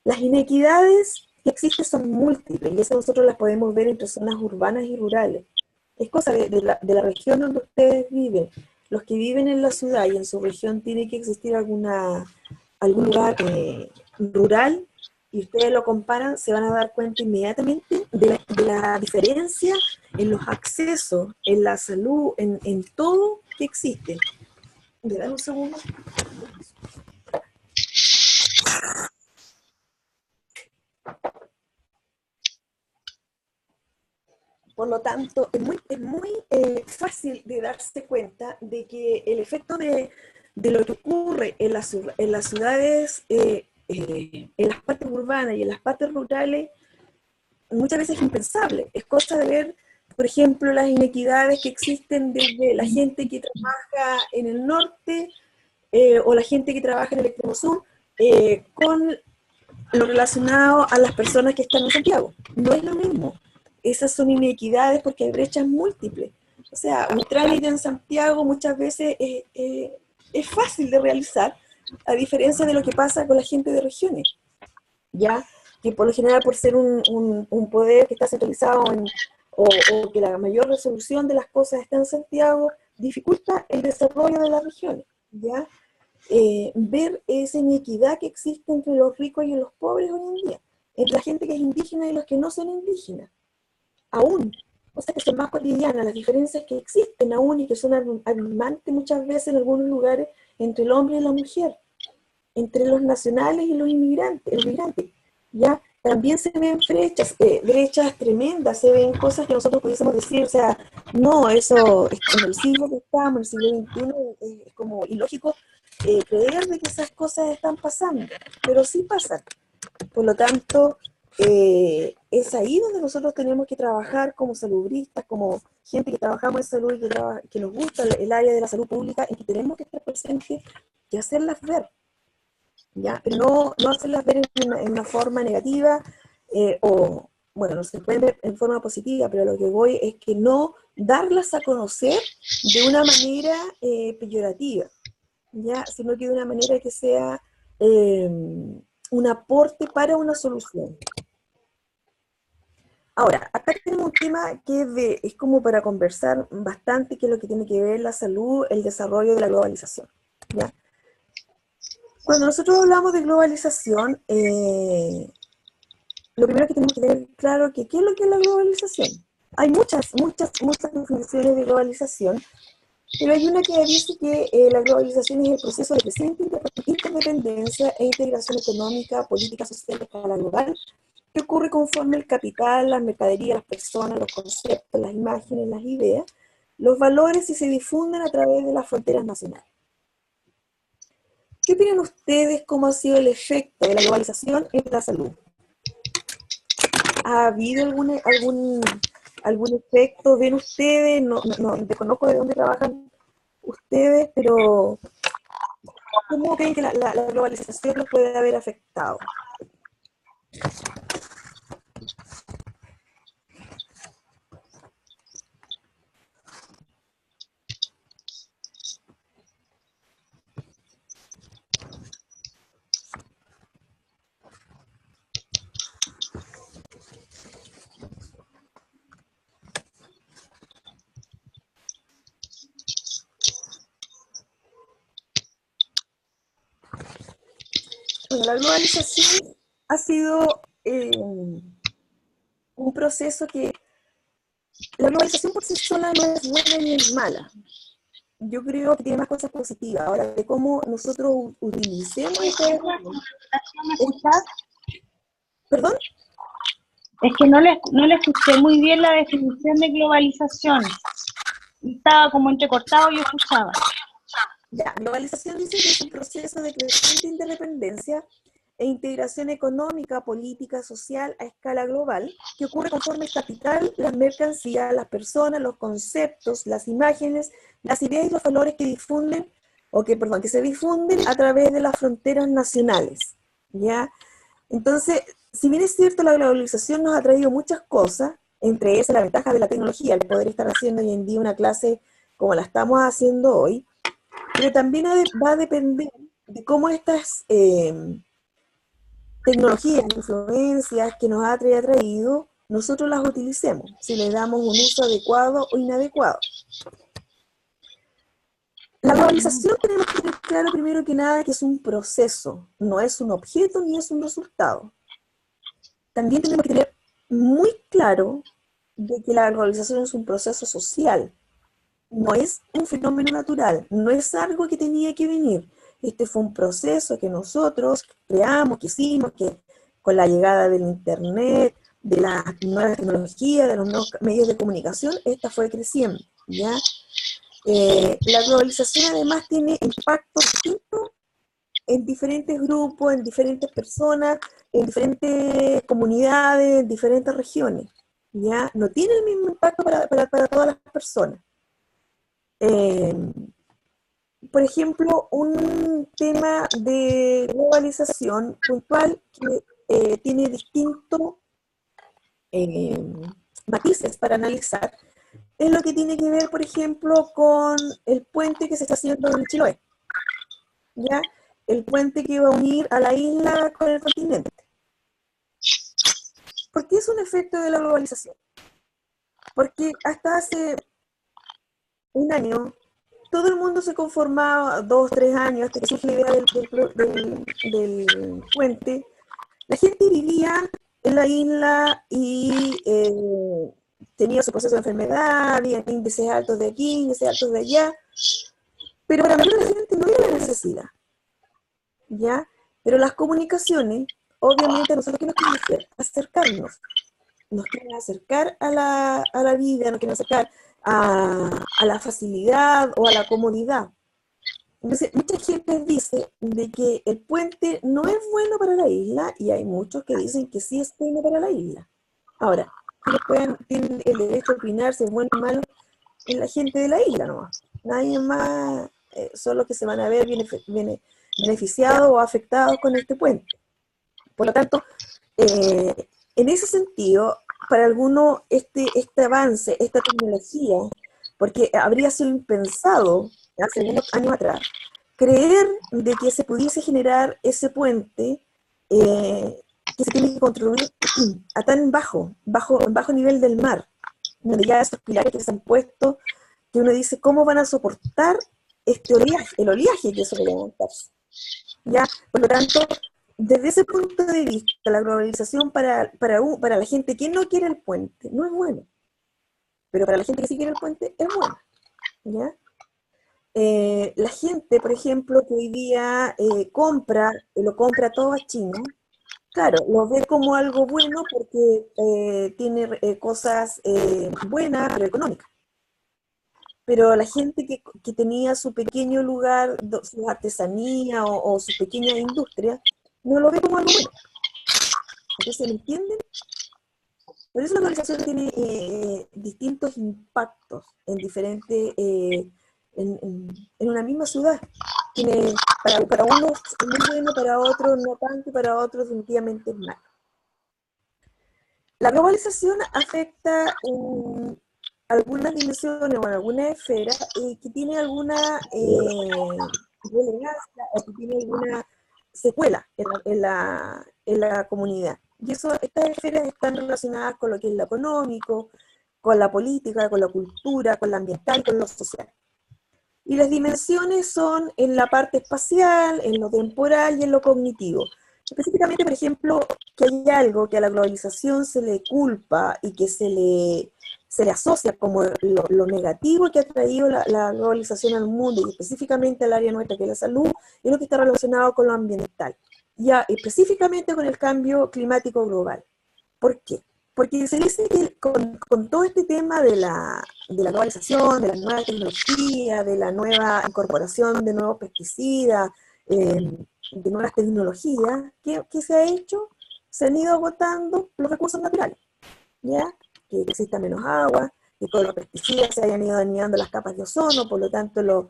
Las inequidades que existen son múltiples y esas nosotros las podemos ver entre zonas urbanas y rurales. Es cosa de la región donde ustedes viven. Los que viven en la ciudad y en su región tiene que existir algún lugar rural, y ustedes lo comparan, se van a dar cuenta inmediatamente de la diferencia en los accesos, en la salud, en todo que existe. ¿Me dan un segundo? Por lo tanto, es muy fácil de darse cuenta de que el efecto de lo que ocurre en las ciudades, en las partes urbanas y en las partes rurales, muchas veces es impensable. Es cosa de ver por ejemplo, las inequidades que existen desde la gente que trabaja en el norte o la gente que trabaja en el extremo sur, con lo relacionado a las personas que están en Santiago. No es lo mismo. Esas son inequidades porque hay brechas múltiples. O sea, un trámite en Santiago muchas veces es fácil de realizar, a diferencia de lo que pasa con la gente de regiones, ¿ya? Que por lo general, por ser un poder que está centralizado o que la mayor resolución de las cosas está en Santiago, dificulta el desarrollo de las regiones, ¿ya? Ver esa inequidad que existe entre los ricos y los pobres hoy en día, entre la gente que es indígena y los que no son indígenas, aún, o sea que son más cotidianas, las diferencias que existen aún y que son abrumantes muchas veces en algunos lugares entre el hombre y la mujer, entre los nacionales y los inmigrantes, ¿ya? También se ven brechas tremendas, se ven cosas que nosotros pudiésemos decir, o sea, no, eso en el siglo que estamos, en el siglo XXI, es como ilógico creer de que esas cosas están pasando, pero sí pasan. Por lo tanto, es ahí donde nosotros tenemos que trabajar como salubristas, como gente que trabajamos en salud y que nos gusta el área de la salud pública, en que tenemos que estar presentes y hacerlas ver, ¿ya? Pero no hacerlas ver en una forma negativa o, bueno, no se pueden ver en forma positiva, pero lo que voy es que no darlas a conocer de una manera peyorativa, ¿ya? Sino que de una manera que sea un aporte para una solución. Ahora, acá tenemos un tema que es como para conversar bastante, que es lo que tiene que ver la salud, el desarrollo de la globalización, ¿ya? Cuando nosotros hablamos de globalización, lo primero que tenemos que tener claro es que ¿qué es lo que es la globalización? Hay muchas definiciones de globalización, pero hay una que dice que la globalización es el proceso de creciente interdependencia e integración económica, política, social a escala global, que ocurre conforme el capital, las mercaderías, las personas, los conceptos, las imágenes, las ideas, los valores y se difunden a través de las fronteras nacionales. ¿Qué opinan ustedes cómo ha sido el efecto de la globalización en la salud? ¿Ha habido algún efecto? ¿Ven ustedes? No desconozco de dónde trabajan ustedes, pero ¿cómo creen que la globalización los puede haber afectado? Bueno, la globalización ha sido un proceso que la globalización por sí sola no es buena ni es mala. Yo creo que tiene más cosas positivas. Ahora, de cómo nosotros utilicemos esta... ¿Perdón? Es que no le escuché muy bien la definición de globalización. Estaba como entrecortado y yo escuchaba. Ya, globalización dice que es un proceso de creciente interdependencia e integración económica, política, social a escala global, que ocurre conforme el capital, las mercancías, las personas, los conceptos, las imágenes, las ideas y los valores que que se difunden a través de las fronteras nacionales, ¿ya? Entonces, si bien es cierto, la globalización nos ha traído muchas cosas, entre esas la ventaja de la tecnología, el poder estar haciendo hoy en día una clase como la estamos haciendo hoy, pero también va a depender de cómo estas tecnologías, influencias que nos ha traído, nosotros las utilicemos, si le damos un uso adecuado o inadecuado. La globalización tenemos que tener claro primero que nada que es un proceso, no es un objeto ni es un resultado. También tenemos que tener muy claro de que la globalización es un proceso social, no es un fenómeno natural, no es algo que tenía que venir. Este fue un proceso que nosotros creamos, que hicimos, que con la llegada del internet, de las nuevas tecnologías, de los nuevos medios de comunicación, esta fue creciendo, ¿ya? La globalización además tiene impactos distintos en diferentes grupos, en diferentes personas, en diferentes comunidades, en diferentes regiones. ¿ya? No tiene el mismo impacto para todas las personas. Por ejemplo, un tema de globalización puntual que tiene distintos matices para analizar, es lo que tiene que ver, por ejemplo, con el puente que se está haciendo en Chiloé, ¿ya? El puente que va a unir a la isla con el continente. ¿Por qué es un efecto de la globalización? Porque hasta hace un año, todo el mundo se conformaba, 2, 3 años, hasta que surge la idea del puente. La gente vivía en la isla y tenía su proceso de enfermedad, había índices altos de aquí, índices altos de allá, pero para la mayoría de la gente no era la necesidad, ¿ya? Pero las comunicaciones, obviamente, nosotros qué nos quieren hacer, acercarnos, nos quieren acercar a la vida, nos quieren acercar a la facilidad o a la comodidad. Entonces, mucha gente dice de que el puente no es bueno para la isla y hay muchos que dicen que sí es bueno para la isla. Ahora, quienes tienen el derecho a opinar si es bueno o malo es la gente de la isla nomás. Nadie más son los que se van a ver beneficiados o afectados con este puente. Por lo tanto, en ese sentido, para algunos este avance, esta tecnología, porque habría sido impensado hace unos años atrás, creer de que se pudiese generar ese puente que se tiene que construir a tan bajo nivel del mar, donde ya esos pilares que se han puesto, que uno dice, ¿cómo van a soportar este oleaje, el oleaje que eso va a levantarse? ¿Ya? Por lo tanto, desde ese punto de vista, la globalización para la gente que no quiere el puente no es bueno, pero para la gente que sí quiere el puente es bueno, ¿ya? La gente, por ejemplo, que hoy día lo compra todo a China, claro, lo ve como algo bueno porque tiene cosas buenas, pero económicas. Pero la gente que tenía su pequeño lugar, su artesanía o su pequeña industria, no lo ve como algo bueno. Entonces, ¿me entienden? Por eso la globalización tiene distintos impactos en diferentes, en una misma ciudad. Tiene, para unos es muy bueno, para otros no tanto, y para otros definitivamente es malo. La globalización afecta algunas dimensiones o en alguna esfera que tiene alguna relevancia o que tiene alguna secuela en la comunidad. Y estas esferas están relacionadas con lo que es lo económico, con la política, con la cultura, con la ambiental, con lo social. Y las dimensiones son en la parte espacial, en lo temporal y en lo cognitivo. Específicamente, por ejemplo, que hay algo que a la globalización se le culpa y que se le asocia como lo negativo que ha traído la globalización al mundo y específicamente al área nuestra que es la salud, es lo que está relacionado con lo ambiental, ya específicamente con el cambio climático global. ¿Por qué? Porque se dice que con todo este tema de la globalización, de la nueva tecnología, de la nueva incorporación de nuevos pesticidas, de nuevas tecnologías, ¿qué se ha hecho? Se han ido agotando los recursos naturales, ¿ya? Que exista menos agua, que con los pesticidas se hayan ido dañando las capas de ozono, por lo tanto los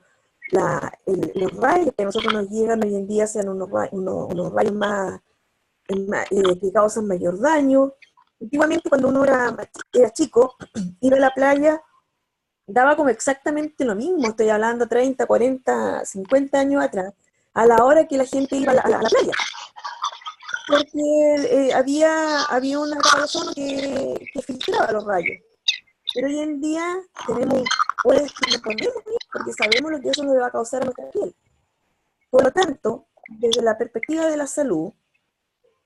rayos que a nosotros nos llegan hoy en día sean unos rayos más que causan mayor daño. Antiguamente cuando uno era chico, ir a la playa daba como exactamente lo mismo, estoy hablando 30, 40, 50 años atrás, a la hora que la gente iba a la playa. Porque había una capa de ozono que filtraba los rayos. Pero hoy en día podemos ir porque sabemos lo que eso nos va a causar a nuestra piel. Por lo tanto, desde la perspectiva de la salud,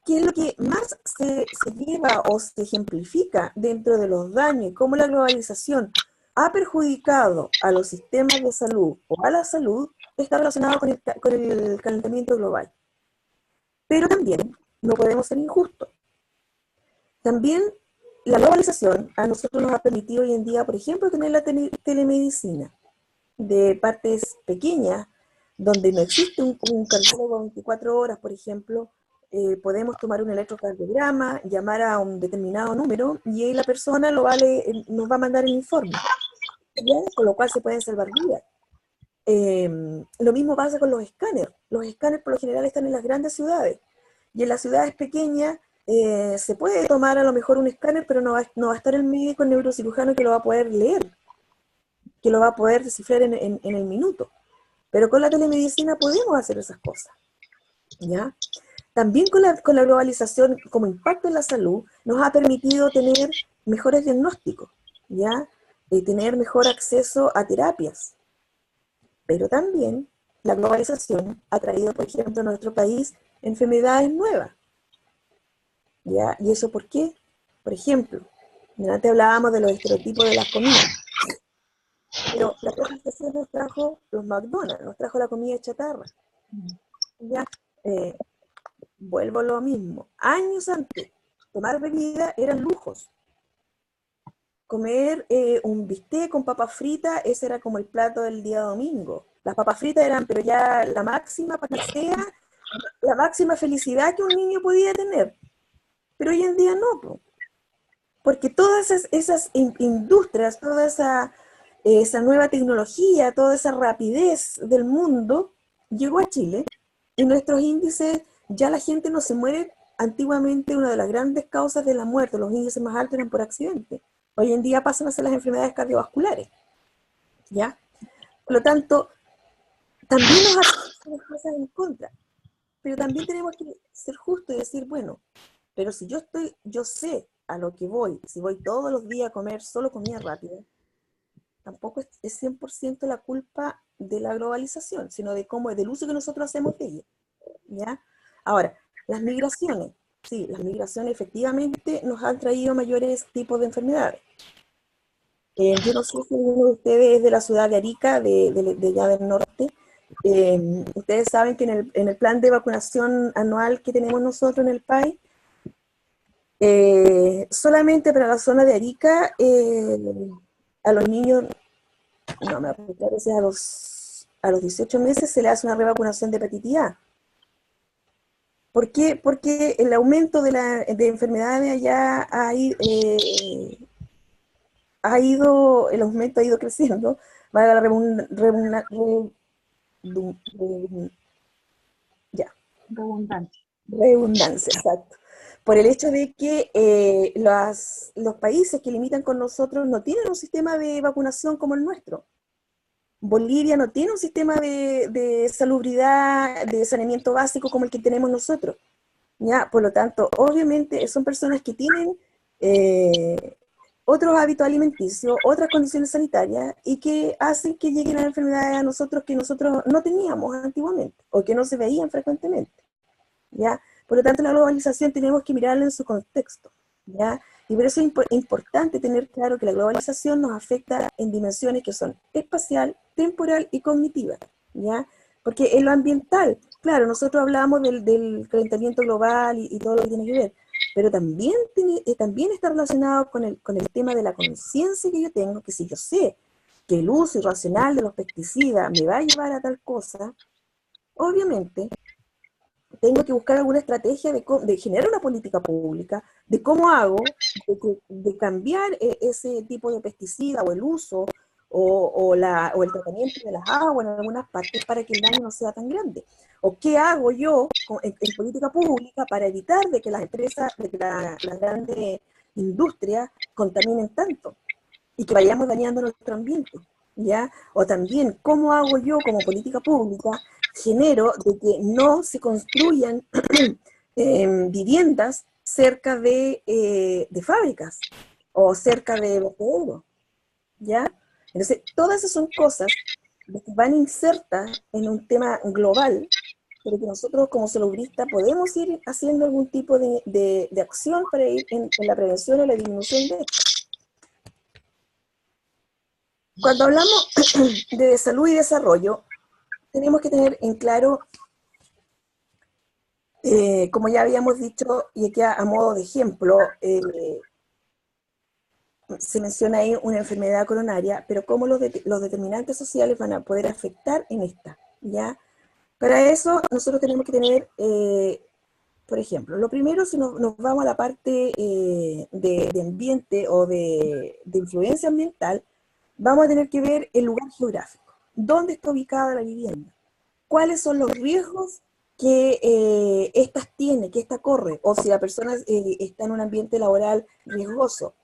¿qué es lo que más se lleva o se ejemplifica dentro de los daños? Cómo la globalización ha perjudicado a los sistemas de salud o a la salud, está relacionado con el calentamiento global. Pero también no podemos ser injustos. También la globalización a nosotros nos ha permitido hoy en día, por ejemplo, tener la telemedicina de partes pequeñas, donde no existe un cardiólogo 24 horas, por ejemplo, podemos tomar un electrocardiograma, llamar a un determinado número, y ahí la persona nos va a mandar el informe, ¿ya? Con lo cual se pueden salvar vidas. Lo mismo pasa con los escáneres. Los escáneres por lo general están en las grandes ciudades, y en las ciudades pequeñas se puede tomar a lo mejor un escáner, pero no va a estar el médico, el neurocirujano que lo va a poder leer, que lo va a poder descifrar en el minuto. Pero con la telemedicina podemos hacer esas cosas, ¿ya? También con la globalización como impacto en la salud nos ha permitido tener mejores diagnósticos, ¿ya? Tener mejor acceso a terapias. Pero también la globalización ha traído, por ejemplo, a nuestro país enfermedades nuevas, ¿ya? ¿Y eso por qué? Por ejemplo, antes hablábamos de los estereotipos de las comidas, pero la globalización nos trajo los McDonald's, nos trajo la comida chatarra, ¿ya? Vuelvo a lo mismo. Años antes, tomar bebida eran lujos. Comer un bistec con papas fritas, ese era como el plato del día domingo. Las papas fritas eran, pero ya la máxima para que sea, la máxima felicidad que un niño podía tener. Pero hoy en día no, porque todas esas industrias, toda esa nueva tecnología, toda esa rapidez del mundo llegó a Chile, y nuestros índices, ya la gente no se muere. Antiguamente una de las grandes causas de la muerte, los índices más altos eran por accidente. Hoy en día pasan a ser las enfermedades cardiovasculares, ¿ya? Por lo tanto, también nos hacen las cosas en contra, pero también tenemos que ser justos y decir, bueno, pero si yo sé a lo que voy, si voy todos los días a comer solo comida rápida, tampoco es 100% la culpa de la globalización, sino del uso que nosotros hacemos de ella, ¿ya? Ahora, las migraciones. Sí, las migraciones efectivamente nos han traído mayores tipos de enfermedades. Yo no sé si uno de ustedes es de la ciudad de Arica, de allá del norte. Ustedes saben que en el plan de vacunación anual que tenemos nosotros en el país, solamente para la zona de Arica, a los niños, no me acuerdo, a veces a los 18 meses se le hace una revacunación de hepatitis A. ¿Por qué? Porque el aumento de enfermedades allá el aumento ha ido creciendo, valga la Redundante. redundancia, exacto. Por el hecho de que los países que limitan con nosotros no tienen un sistema de vacunación como el nuestro. Bolivia no tiene un sistema de salubridad, de saneamiento básico como el que tenemos nosotros, ¿ya? Por lo tanto, obviamente son personas que tienen otros hábitos alimenticios, otras condiciones sanitarias, y que hacen que lleguen a enfermedades a nosotros que nosotros no teníamos antiguamente, o que no se veían frecuentemente, ¿ya? Por lo tanto, la globalización tenemos que mirarla en su contexto, ¿ya? Y por eso es importante tener claro que la globalización nos afecta en dimensiones que son espacial, temporal y cognitiva, ¿ya? Porque en lo ambiental, claro, nosotros hablamos del calentamiento global y todo lo que tiene que ver, pero también está relacionado con el tema de la conciencia que yo tengo, que si yo sé que el uso irracional de los pesticidas me va a llevar a tal cosa, obviamente tengo que buscar alguna estrategia de generar una política pública, de cómo hago, de cambiar ese tipo de pesticida o el uso o el tratamiento de las aguas en algunas partes para que el daño no sea tan grande. O qué hago yo en política pública para evitar de que las empresas, de que las grandes industrias contaminen tanto y que vayamos dañando nuestro ambiente, ¿ya? O también, ¿cómo hago yo como política pública genero de que no se construyan viviendas cerca de fábricas o cerca de vertederos, ¿ya? Entonces, todas esas son cosas que van insertas en un tema global, pero que nosotros como salubristas podemos ir haciendo algún tipo de acción para ir en la prevención o la disminución de esto. Cuando hablamos de salud y desarrollo, tenemos que tener en claro, como ya habíamos dicho, y aquí a modo de ejemplo, se menciona ahí una enfermedad coronaria, pero cómo los determinantes sociales van a poder afectar en esta, ¿ya? Para eso nosotros tenemos que tener Por ejemplo, lo primero, si nos vamos a la parte de ambiente o de influencia ambiental, vamos a tener que ver el lugar geográfico. ¿Dónde está ubicada la vivienda? ¿Cuáles son los riesgos que éstas tiene, que ésta corre? O si la persona está en un ambiente laboral riesgoso.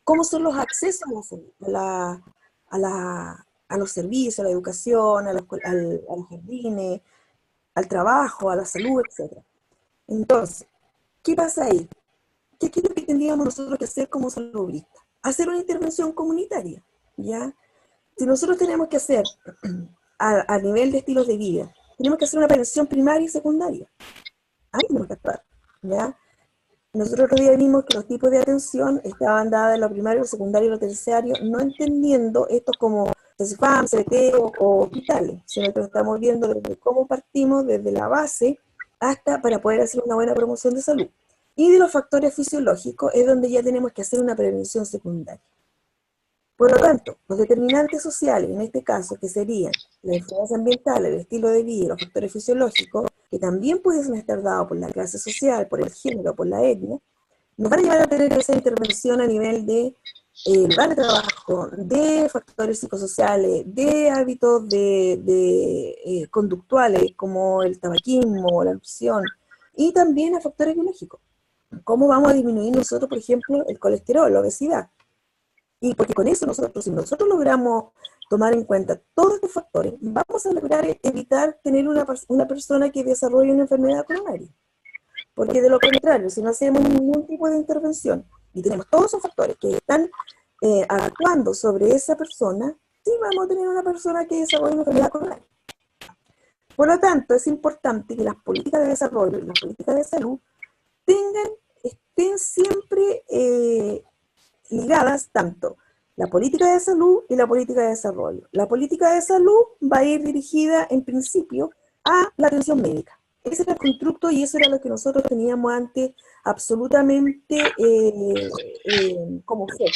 ¿Cómo son los accesos a los servicios, a la educación, a los jardines, al trabajo, a la salud, etcétera? Entonces, ¿qué pasa ahí? ¿Qué es lo que tendríamos nosotros que hacer como salubristas? Hacer una intervención comunitaria, ¿ya? Si nosotros tenemos que hacer, a nivel de estilos de vida, tenemos que hacer una prevención primaria y secundaria. Ahí tenemos que actuar, ¿ya? Nosotros otro día vimos que los tipos de atención estaban dadas en lo primario, lo secundario y lo terciario, no entendiendo esto como CECIFAM, CBT o hospitales, sino que lo estamos viendo desde cómo partimos, desde la base, hasta para poder hacer una buena promoción de salud. Y de los factores fisiológicos es donde ya tenemos que hacer una prevención secundaria. Por lo tanto, los determinantes sociales, en este caso, que serían la influencia ambiental, el estilo de vida y los factores fisiológicos, que también pueden estar dados por la clase social, por el género, por la etnia, nos van a llevar a tener esa intervención a nivel de lugar de trabajo, de factores psicosociales, de hábitos conductuales, como el tabaquismo, la adicción, y también a factores biológicos. ¿Cómo vamos a disminuir nosotros, por ejemplo, el colesterol, la obesidad? Y porque con eso si nosotros logramos tomar en cuenta todos estos factores, vamos a lograr evitar tener una persona que desarrolle una enfermedad coronaria. Porque de lo contrario, si no hacemos ningún tipo de intervención y tenemos todos esos factores que están actuando sobre esa persona, sí vamos a tener una persona que desarrolle una enfermedad coronaria. Por lo tanto, es importante que las políticas de desarrollo y las políticas de salud estén siempre ligadas tanto la política de salud y la política de desarrollo. La política de salud va a ir dirigida en principio a la atención médica. Ese era el constructo y eso era lo que nosotros teníamos antes absolutamente como fe.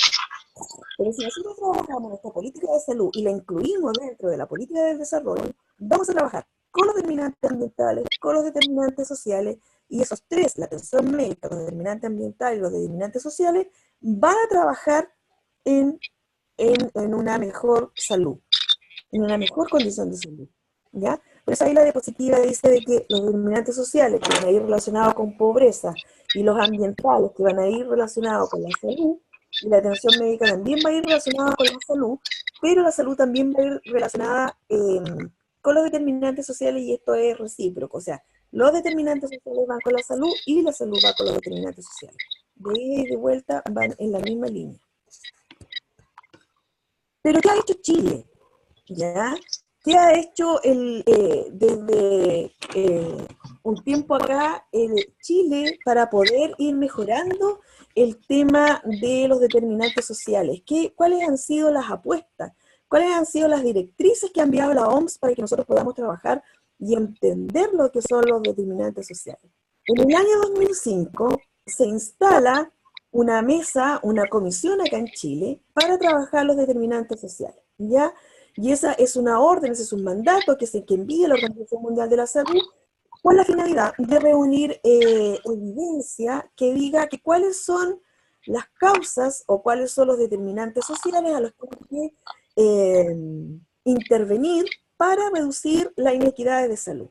Pero si nosotros trabajamos nuestra política de salud y la incluimos dentro de la política de desarrollo, vamos a trabajar con los determinantes ambientales, con los determinantes sociales, y esos tres, la atención médica, los determinantes ambientales y los determinantes sociales, van a trabajar en una mejor salud, en una mejor condición de salud, ¿ya? Por eso ahí la diapositiva dice de que los determinantes sociales que van a ir relacionados con pobreza y los ambientales que van a ir relacionados con la salud, y la atención médica también va a ir relacionada con la salud, pero la salud también va a ir relacionada con los determinantes sociales y esto es recíproco, o sea, los determinantes sociales van con la salud y la salud va con los determinantes sociales. De ida y de vuelta van en la misma línea. Pero ¿qué ha hecho Chile? ¿Ya? ¿Qué ha hecho desde un tiempo acá Chile para poder ir mejorando el tema de los determinantes sociales? ¿Cuáles han sido las apuestas? ¿Cuáles han sido las directrices que ha enviado la OMS para que nosotros podamos trabajar y entender lo que son los determinantes sociales? En el año 2005 se instala una mesa, una comisión acá en Chile para trabajar los determinantes sociales, ¿ya? Y esa es una orden, ese es un mandato que envía la Organización Mundial de la Salud con la finalidad de reunir evidencia que diga que cuáles son las causas o cuáles son los determinantes sociales a los que hay que intervenir para reducir las inequidades de salud.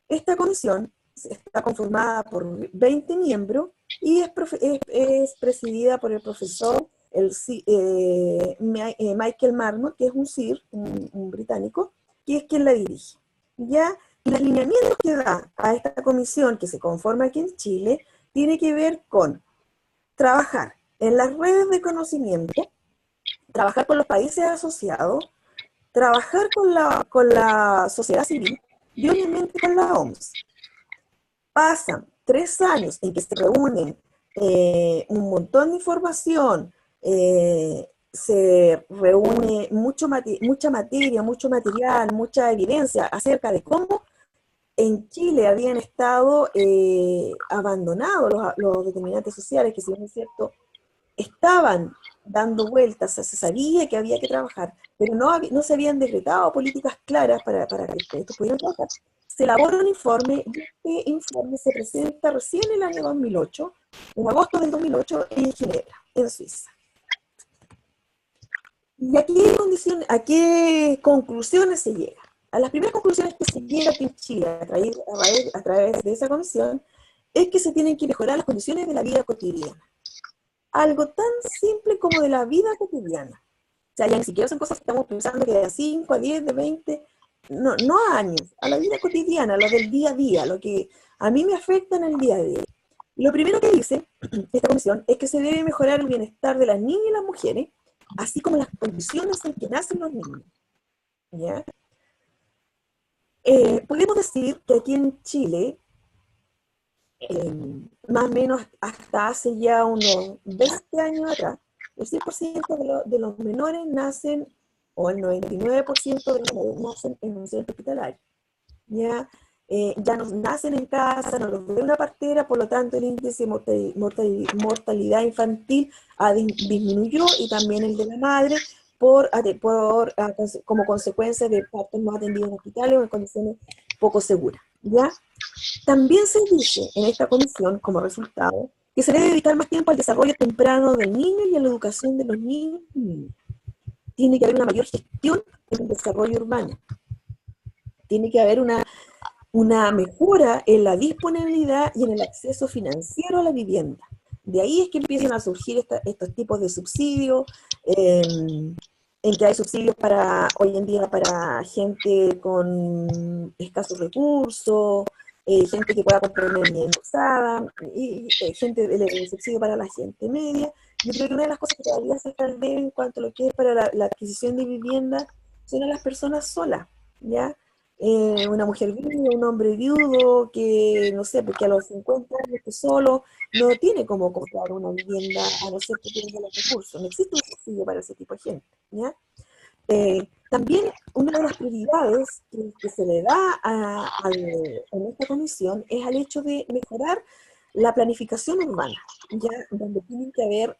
Esta comisión está conformada por 20 miembros y es presidida por el profesor Michael Marmot, que es un CIR, un británico, que es quien la dirige. ¿Ya? Y los lineamientos que da a esta comisión que se conforma aquí en Chile tiene que ver con trabajar en las redes de conocimiento, trabajar con los países asociados, trabajar con la sociedad civil y obviamente con la OMS. Pasan 3 años en que se reúnen un montón de información, se reúne mucha materia, mucho material, mucha evidencia acerca de cómo en Chile habían estado abandonados los determinantes sociales, que si bien es cierto, estaban dando vueltas, se sabía que había que trabajar, pero no se habían decretado políticas claras para que esto pudiera trabajar. se elabora un informe, y este informe se presenta recién en el año 2008, en agosto del 2008, en Ginebra, en Suiza. ¿Y a qué conclusiones se llega? A las primeras conclusiones que se llega aquí en Chile a través de esa comisión es que se tienen que mejorar las condiciones de la vida cotidiana. Algo tan simple como de la vida cotidiana. O sea, ya ni siquiera son cosas que estamos pensando que de 5 a 10, de 20, no a años, a la vida cotidiana, a lo del día a día, lo que a mí me afecta en el día a día. Lo primero que dice esta comisión es que se debe mejorar el bienestar de las niñas y las mujeres, así como las condiciones en que nacen los niños. ¿Ya? Podemos decir que aquí en Chile, más o menos hasta hace ya unos 20 años atrás, el 100% de los menores nacen, o el 99% de los menores nacen en un centro hospitalario. ¿Ya? Ya no nacen en casa, no los ve una partera, por lo tanto el índice de mortalidad infantil disminuyó, y también el de la madre, como consecuencia de partos no atendidos en hospitales o en condiciones poco seguras. ¿Ya? También se dice en esta comisión, como resultado, que se debe dedicar más tiempo al desarrollo temprano del niño y a la educación de los niños. Tiene que haber una mayor gestión en el desarrollo urbano. Tiene que haber una mejora en la disponibilidad y en el acceso financiero a la vivienda. De ahí es que empiezan a surgir estos tipos de subsidios, en que hay subsidios hoy en día para gente con escasos recursos, gente que pueda comprar una vivienda usada, y el subsidio para la gente media. Yo creo que una de las cosas que todavía se está debe en cuanto a lo que es para la adquisición de vivienda son a las personas solas, ¿ya? Una mujer viuda, un hombre viudo que, no sé, porque a los 50 años que solo no tiene cómo comprar una vivienda, a no ser que tenga los recursos. No existe un subsidio para ese tipo de gente, ¿ya? También una de las prioridades que se le da en esta comisión es al hecho de mejorar la planificación urbana, ¿ya? Donde tienen que haber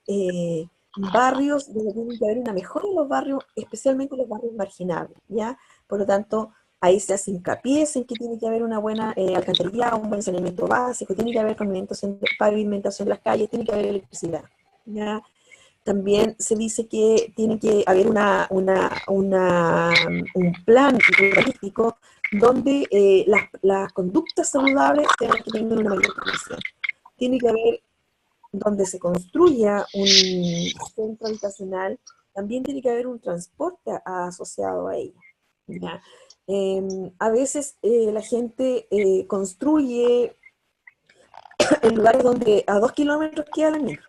barrios, donde tiene que haber una mejora en los barrios, especialmente los barrios marginados, ¿ya? Por lo tanto, ahí se hace hincapié en que tiene que haber una buena alcantarillado, un buen saneamiento básico, tiene que haber pavimentación en las calles, tiene que haber electricidad, ¿ya? También se dice que tiene que haber un plan urbanístico donde las conductas saludables tengan que tener una mayor promoción. Tiene que haber, donde se construya un centro habitacional, también tiene que haber un transporte asociado a ello, ¿ya? A veces la gente construye en lugares donde a 2 kilómetros queda la micro,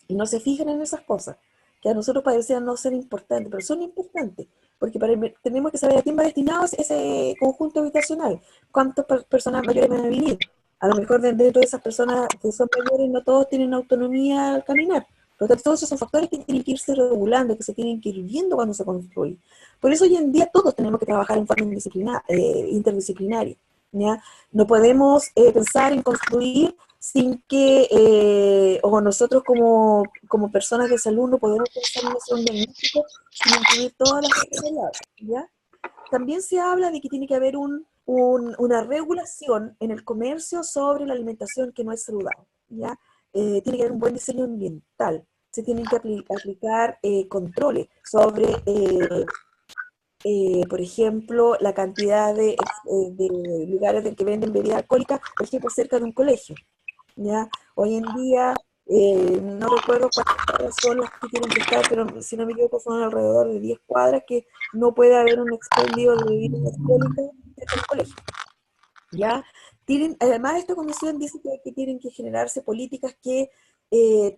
y no se fijan en esas cosas, que a nosotros parecían no ser importantes, pero son importantes, porque tenemos que saber a quién va destinado ese conjunto habitacional, cuántas personas mayores van a vivir. A lo mejor dentro de esas personas que son mayores no todos tienen autonomía al caminar. Por lo tanto, todos esos son factores que tienen que irse regulando, que se tienen que ir viendo cuando se construye. Por eso hoy en día todos tenemos que trabajar en forma interdisciplinaria, ¿ya? No podemos pensar en construir sin que, o nosotros como personas de salud no podemos pensar en hacer un diagnóstico sin incluir todas las especialidades, ¿ya? También se habla de que tiene que haber una regulación en el comercio sobre la alimentación que no es saludable, ¿ya? Tiene que haber un buen diseño ambiental, se tienen que aplicar controles sobre, por ejemplo, la cantidad de lugares en que venden bebidas alcohólicas, por ejemplo, cerca de un colegio, ¿ya? Hoy en día, no recuerdo cuántas son las que tienen que estar, pero si no me equivoco son alrededor de 10 cuadras que no puede haber un expendio de bebidas alcohólicas cerca del colegio, ¿ya? Además, esta comisión dice que tienen que generarse políticas que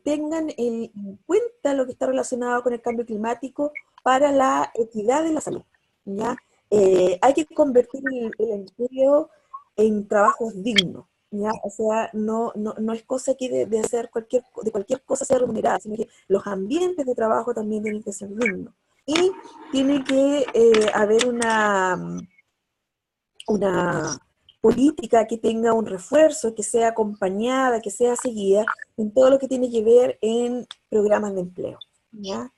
tengan en cuenta lo que está relacionado con el cambio climático para la equidad de la salud, ¿ya? Hay que convertir el empleo en trabajos dignos, ¿ya? O sea, no es cosa que de hacer cualquier cosa sea remunerada, sino que los ambientes de trabajo también tienen que ser dignos. Y tiene que haber una política que tenga un refuerzo, que sea acompañada, que sea seguida en todo lo que tiene que ver en programas de empleo, ¿ya?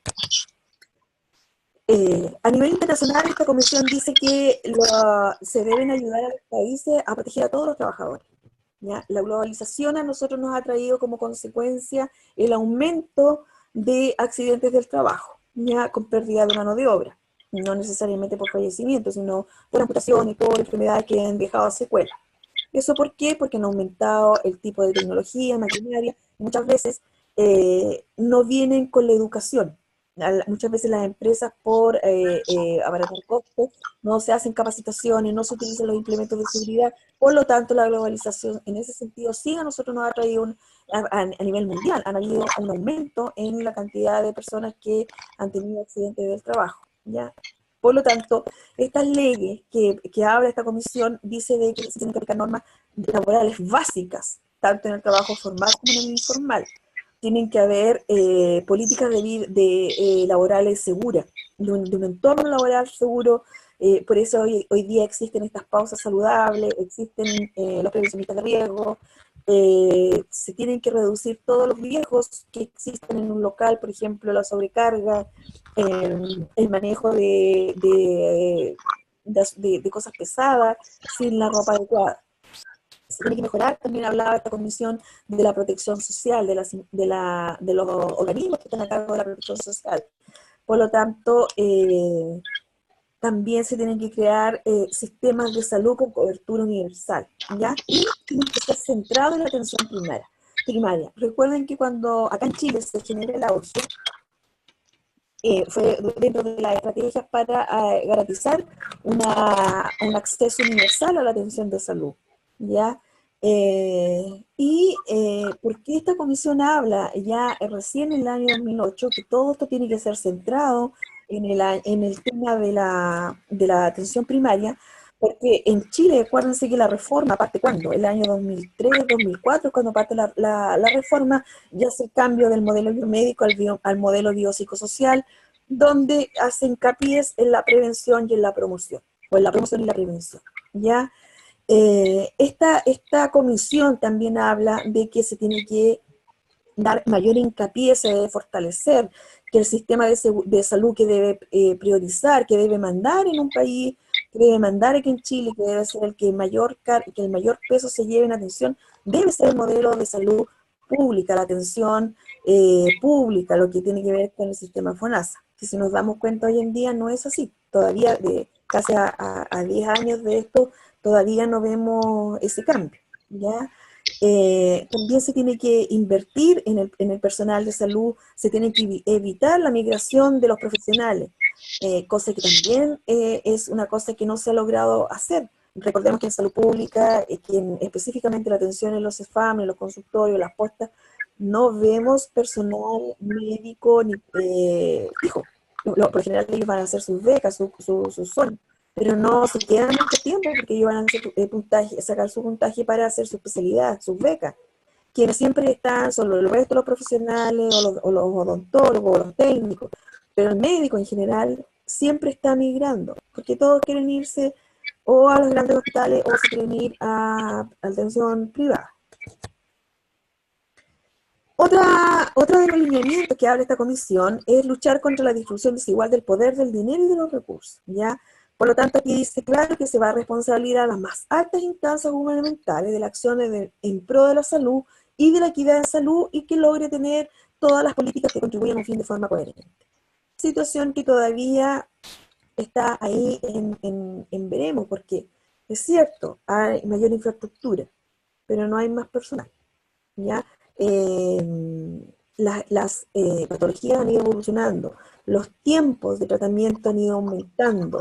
A nivel internacional, esta comisión dice que se deben ayudar a los países a proteger a todos los trabajadores. ¿Ya? La globalización a nosotros nos ha traído como consecuencia el aumento de accidentes del trabajo, ya con pérdida de mano de obra, no necesariamente por fallecimiento, sino por amputaciones, por enfermedades que han dejado secuelas. ¿Eso por qué? Porque han aumentado el tipo de tecnología, maquinaria, muchas veces no vienen con la educación. Muchas veces las empresas, por abaratar costos, no se hacen capacitaciones, no se utilizan los implementos de seguridad, por lo tanto la globalización en ese sentido sí a nosotros nos ha traído a nivel mundial, han habido un aumento en la cantidad de personas que han tenido accidentes del trabajo, ¿ya? Por lo tanto, estas leyes que habla esta comisión dice de que se tienen que aplicar normas laborales básicas, tanto en el trabajo formal como en el informal. Tienen que haber políticas laborales seguras, de un entorno laboral seguro. Por eso hoy día existen estas pausas saludables, existen los prevencionistas de riesgo. Se tienen que reducir todos los riesgos que existen en un local, por ejemplo, la sobrecarga, el manejo de cosas pesadas sin la ropa adecuada. Se tiene que mejorar, también hablaba esta comisión de la protección social, de los organismos que están a cargo de la protección social. Por lo tanto, también se tienen que crear sistemas de salud con cobertura universal, ¿ya? Y tienen que estar centrados en la atención primaria. Recuerden que cuando acá en Chile se genera el auge, fue dentro de las estrategias para garantizar un acceso universal a la atención de salud, ¿ya? ¿Por qué esta comisión habla ya recién en el año 2008 que todo esto tiene que ser centrado en el tema de la atención primaria? Porque en Chile, acuérdense que la reforma parte ¿cuándo? El año 2003, 2004, cuando parte la reforma, ya hace el cambio del modelo biomédico al modelo biopsicosocial, donde hace hincapié en la prevención y en la promoción, o en la promoción y la prevención, ¿ya? Esta comisión también habla de que se tiene que dar mayor hincapié, se debe fortalecer, que el sistema de salud que debe priorizar, que debe mandar en un país, que debe mandar aquí en Chile, que debe ser el que el mayor peso se lleve en atención, debe ser el modelo de salud pública, la atención pública, lo que tiene que ver con el sistema FONASA. Que si nos damos cuenta hoy en día no es así, todavía casi a 10 años de esto, todavía no vemos ese cambio, ¿ya? También se tiene que invertir en el personal de salud, se tiene que evitar la migración de los profesionales, cosa que también es una cosa que no se ha logrado hacer. Recordemos que en salud pública, específicamente la atención en los CEFAM, en los consultorios, las postas, no vemos personal médico ni fijo. Por lo general ellos van a hacer sus becas, sus sueldos, pero no se quedan mucho tiempo porque ellos van a hacer sacar su puntaje para hacer su especialidad, sus becas. Quienes siempre están son el resto de los profesionales o los odontólogos o los técnicos, pero el médico en general siempre está migrando, porque todos quieren irse o a los grandes hospitales o se quieren ir a atención privada. Otro de los lineamientos que habla esta comisión es luchar contra la distribución desigual del poder, del dinero y de los recursos, ¿ya? Por lo tanto, aquí dice claro que se va a responsabilizar a las más altas instancias gubernamentales de la acción en pro de la salud y de la equidad en salud y que logre tener todas las políticas que contribuyan a un fin de forma coherente. Situación que todavía está ahí en veremos, porque es cierto, hay mayor infraestructura, pero no hay más personal, ¿ya? Las patologías han ido evolucionando, los tiempos de tratamiento han ido aumentando,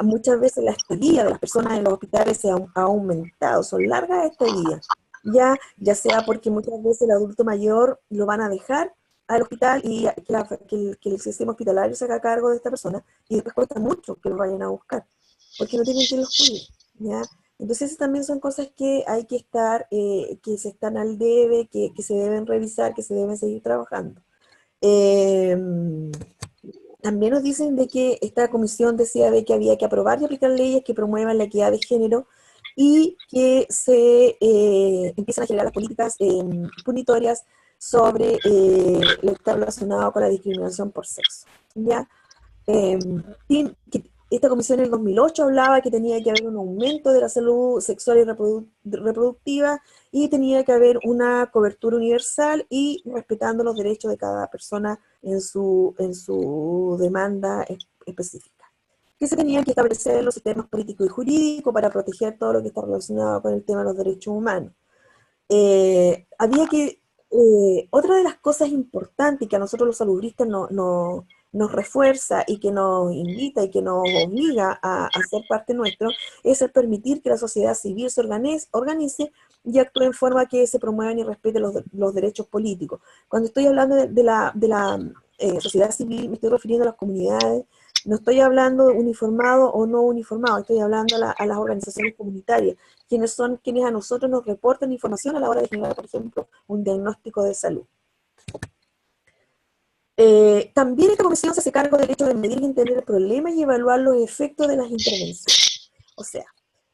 muchas veces la estadía de las personas en los hospitales se ha aumentado, son largas estadías, ya sea porque muchas veces el adulto mayor lo van a dejar al hospital y que el sistema hospitalario se haga cargo de esta persona y después cuesta mucho que lo vayan a buscar, porque no tienen quien los cuide, ¿ya? Entonces esas también son cosas que hay que estar, que se están al debe, que se deben revisar, que se deben seguir trabajando. También nos dicen de que esta comisión decía de que había que aprobar y aplicar leyes que promuevan la equidad de género y que se empiezan a generar las políticas punitorias sobre lo que está relacionado con la discriminación por sexo, ¿ya? Eh, esta comisión en el 2008 hablaba que tenía que haber un aumento de la salud sexual y reproductiva y tenía que haber una cobertura universal y respetando los derechos de cada persona en su demanda específica. Que se tenían que establecer los sistemas políticos y jurídicos para proteger todo lo que está relacionado con el tema de los derechos humanos. Había que, otra de las cosas importantes que a nosotros los salubristas nos refuerza y que nos invita y que nos obliga a ser parte nuestro, es el permitir que la sociedad civil se organice y actúe en forma que se promuevan y respeten los derechos políticos. Cuando estoy hablando de la sociedad civil, me estoy refiriendo a las comunidades, no estoy hablando de uniformado o no uniformado, estoy hablando a las organizaciones comunitarias, quienes son quienes a nosotros nos reportan información a la hora de generar, por ejemplo, un diagnóstico de salud. También esta comisión se hace cargo del hecho de medir y entender el problema y evaluar los efectos de las intervenciones. O sea,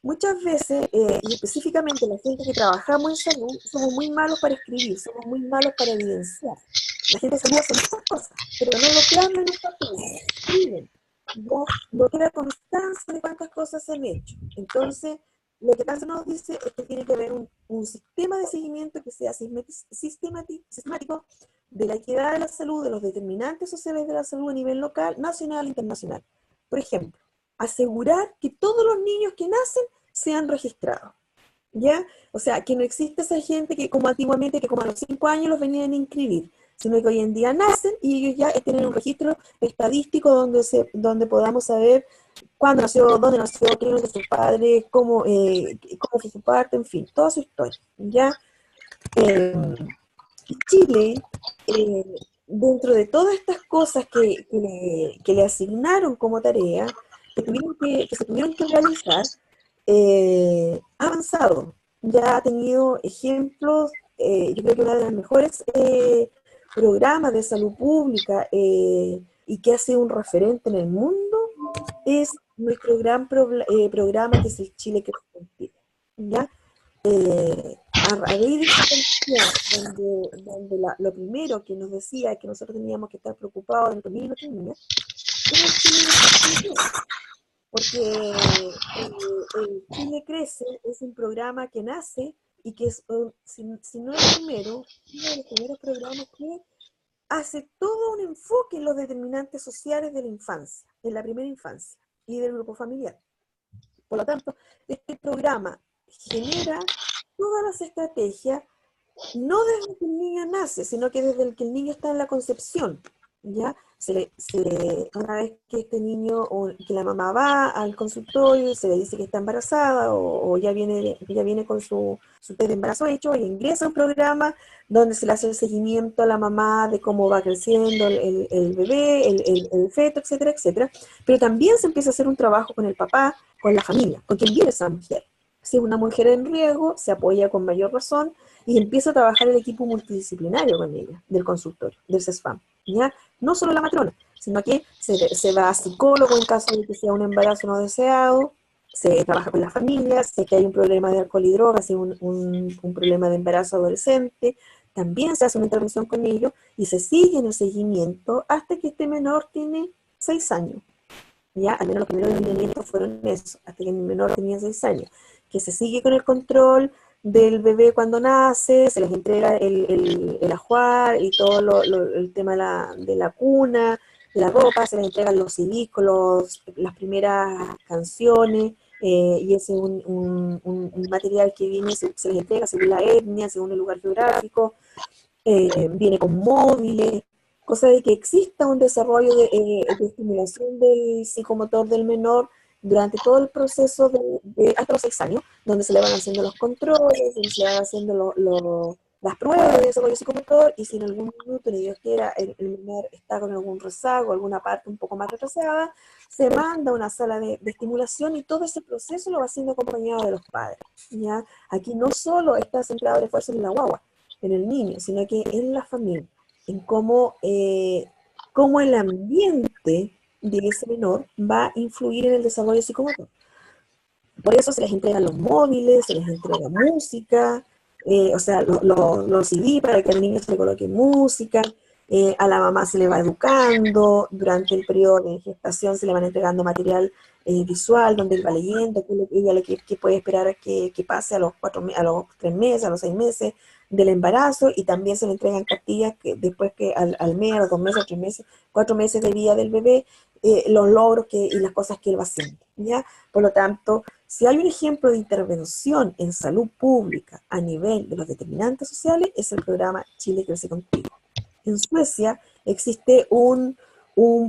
muchas veces, y específicamente la gente que trabajamos en salud, somos muy malos para escribir, somos muy malos para evidenciar. La gente de salud hace muchas cosas, pero no lo plasman en los papeles, escriben. No queda constancia de cuántas cosas se han hecho. Entonces, lo que Cáncer nos dice es que tiene que haber un sistema de seguimiento que sea sistemático de la equidad de la salud, de los determinantes sociales de la salud a nivel local, nacional e internacional. Por ejemplo, asegurar que todos los niños que nacen sean registrados. ¿Ya? O sea, que no existe esa gente que como antiguamente, que como a los 5 años los venían a inscribir, sino que hoy en día nacen y ellos ya tienen un registro estadístico donde podamos saber cuándo nació, dónde nació, quién es su padre, cómo fue su parte, en fin, toda su historia. ¿Ya? Chile, dentro de todas estas cosas que le asignaron como tarea, que se tuvieron que realizar, ha avanzado. Ya ha tenido ejemplos, yo creo que una de las mejores programas de salud pública y que ha sido un referente en el mundo es nuestro gran programa que es el Chile Crece Contigo. ¿Ya? A raíz de esta donde lo primero que nos decía que nosotros teníamos que estar preocupados de los niños y niñas, porque el Chile Crece es un programa que nace y que es, si no el primero, uno de los primeros programas que hace todo un enfoque en los determinantes sociales de la infancia, en la primera infancia y del grupo familiar. Por lo tanto, este programa genera todas las estrategias, no desde que el niño nace, sino que desde que el niño está en la concepción, ¿ya? Una vez que este niño, o que la mamá va al consultorio, se le dice que está embarazada, o ya viene con su test de embarazo hecho, y ingresa a un programa donde se le hace el seguimiento a la mamá de cómo va creciendo el bebé, el feto, etcétera, etcétera. Pero también se empieza a hacer un trabajo con el papá, con la familia, con quien vive esa mujer. Si es una mujer en riesgo, se apoya con mayor razón y empieza a trabajar el equipo multidisciplinario con ella, del consultorio, del CESFAM. ¿Ya? No solo la matrona, sino que se va a psicólogo en caso de que sea un embarazo no deseado, se trabaja con la familia, sé que hay un problema de alcohol y drogas, si un problema de embarazo adolescente, también se hace una intervención con ellos y se sigue en el seguimiento hasta que este menor tiene 6 años. Ya, al menos los primeros lineamientos fueron eso, hasta que el menor tenía 6 años, que se sigue con el control del bebé cuando nace, se les entrega el ajuar y todo el tema de la cuna, la ropa, se les entregan los CDs, las primeras canciones, y ese es un material que viene, se les entrega según la etnia, según el lugar geográfico, viene con móviles, cosa de que exista un desarrollo de estimulación del psicomotor del menor durante todo el proceso hasta los 6 años, donde se le van haciendo los controles, donde se le van haciendo las pruebas de desarrollo psicomotor, y si en algún minuto, ni Dios quiera, el menor está con algún rezago, alguna parte un poco más retrasada, se manda a una sala de estimulación y todo ese proceso lo va haciendo acompañado de los padres. ¿Ya? Aquí no solo está centrado el esfuerzo en la guagua, en el niño, sino que en la familia, en cómo el ambiente de ese menor va a influir en el desarrollo psicomotor. Por eso se les entregan los móviles, se les entrega música, o sea, los CD para que al niño se le coloque música, a la mamá se le va educando, durante el periodo de gestación se le van entregando material visual, donde él va leyendo, qué puede esperar que pase a los 3 meses, a los 6 meses del embarazo, y también se le entregan cartillas que después que al mes, a los 2 meses, 3 meses, 4 meses de vida del bebé, los logros y las cosas que él va haciendo, ¿ya? Por lo tanto, si hay un ejemplo de intervención en salud pública a nivel de los determinantes sociales, es el programa Chile Crece Contigo. En Suecia existe un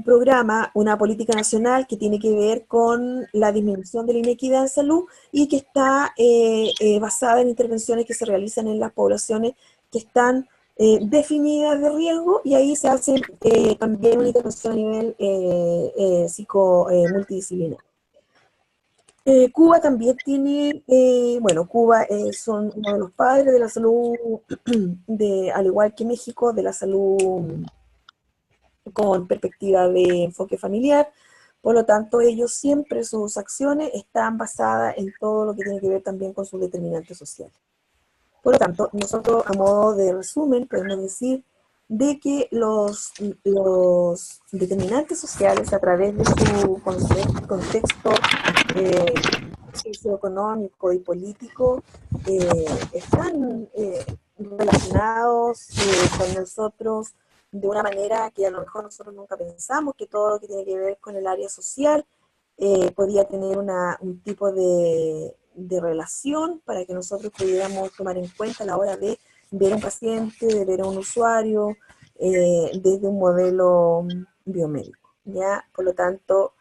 programa, una política nacional que tiene que ver con la disminución de la inequidad en salud y que está basada en intervenciones que se realizan en las poblaciones que están definidas de riesgo, y ahí se hace también una intervención a nivel multidisciplinar. Cuba también tiene, Cuba son uno de los padres de la salud, al igual que México, de la salud con perspectiva de enfoque familiar. Por lo tanto, ellos siempre, sus acciones están basadas en todo lo que tiene que ver también con sus determinantes sociales. Por lo tanto, nosotros, a modo de resumen, podemos decir de que los determinantes sociales, a través de su contexto socioeconómico y político, están relacionados con nosotros de una manera que a lo mejor nosotros nunca pensamos, que todo lo que tiene que ver con el área social podía tener un tipo de relación para que nosotros pudiéramos tomar en cuenta a la hora de ver a un paciente, de ver a un usuario, desde un modelo biomédico, ¿ya? Por lo tanto,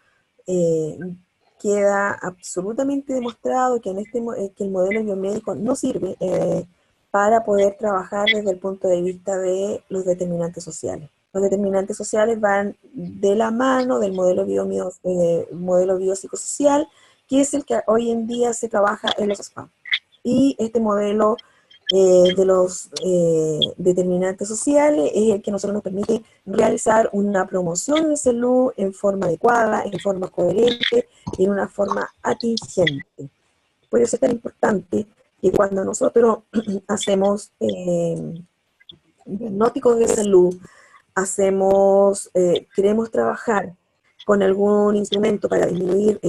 queda absolutamente demostrado que, que el modelo biomédico no sirve para poder trabajar desde el punto de vista de los determinantes sociales. Los determinantes sociales van de la mano del modelo biopsicosocial, que es el que hoy en día se trabaja en los SPAM. Y este modelo de los determinantes sociales es el que a nosotros nos permite realizar una promoción de salud en forma adecuada, en forma coherente y en una forma atingente. Por eso es tan importante que cuando nosotros hacemos diagnósticos de salud, queremos trabajar con algún instrumento para disminuir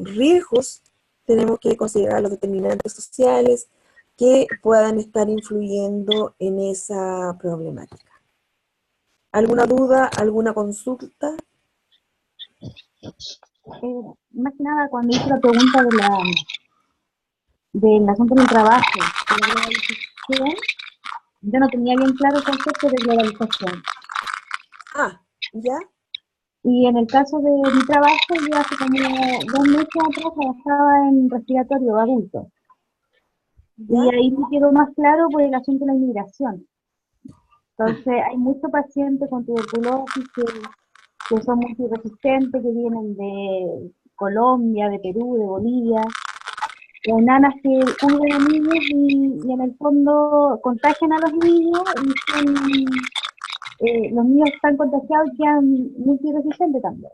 riesgos, tenemos que considerar los determinantes sociales que puedan estar influyendo en esa problemática. ¿Alguna duda, alguna consulta? Más que nada, cuando hice la pregunta del asunto del trabajo, de la globalización, yo no tenía bien claro el concepto de globalización. Ah, ¿ya? Y en el caso de mi trabajo, yo hace como 2 meses atrás trabajaba en respiratorio adulto. ¿Ya? Y ahí me quedó más claro por el asunto de la inmigración. Entonces, hay muchos pacientes con tuberculosis que son multiresistentes, que vienen de Colombia, de Perú, de Bolivia. Y hay nanas que cuidan a niños y en el fondo contagian a los niños y los niños están contagiados y quedan multiresistentes también.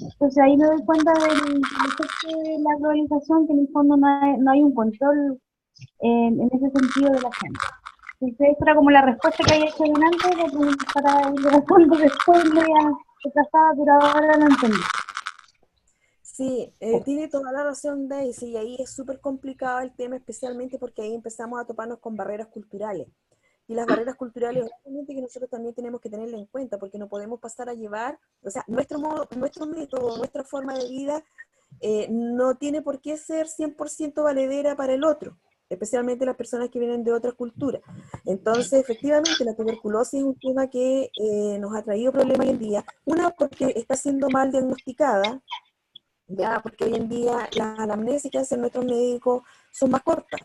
Entonces ahí me doy cuenta del efecto de la globalización, que en el fondo no hay un control en ese sentido de la gente. Entonces esta era como la respuesta que había hecho delante, para ir respondiendo después media retrasada, pero ahora lo entendí. Sí, tiene toda la razón, Daisy, y ahí es súper complicado el tema, especialmente porque ahí empezamos a toparnos con barreras culturales. Y las barreras culturales, obviamente, que nosotros también tenemos que tenerla en cuenta, porque no podemos pasar a llevar, o sea, nuestro método, nuestra forma de vida no tiene por qué ser 100% valedera para el otro, especialmente las personas que vienen de otra cultura. Entonces, efectivamente, la tuberculosis es un tema que nos ha traído problemas hoy en día. Una, porque está siendo mal diagnosticada, ya, porque hoy en día las anamnesis que hacen nuestros médicos son más cortas.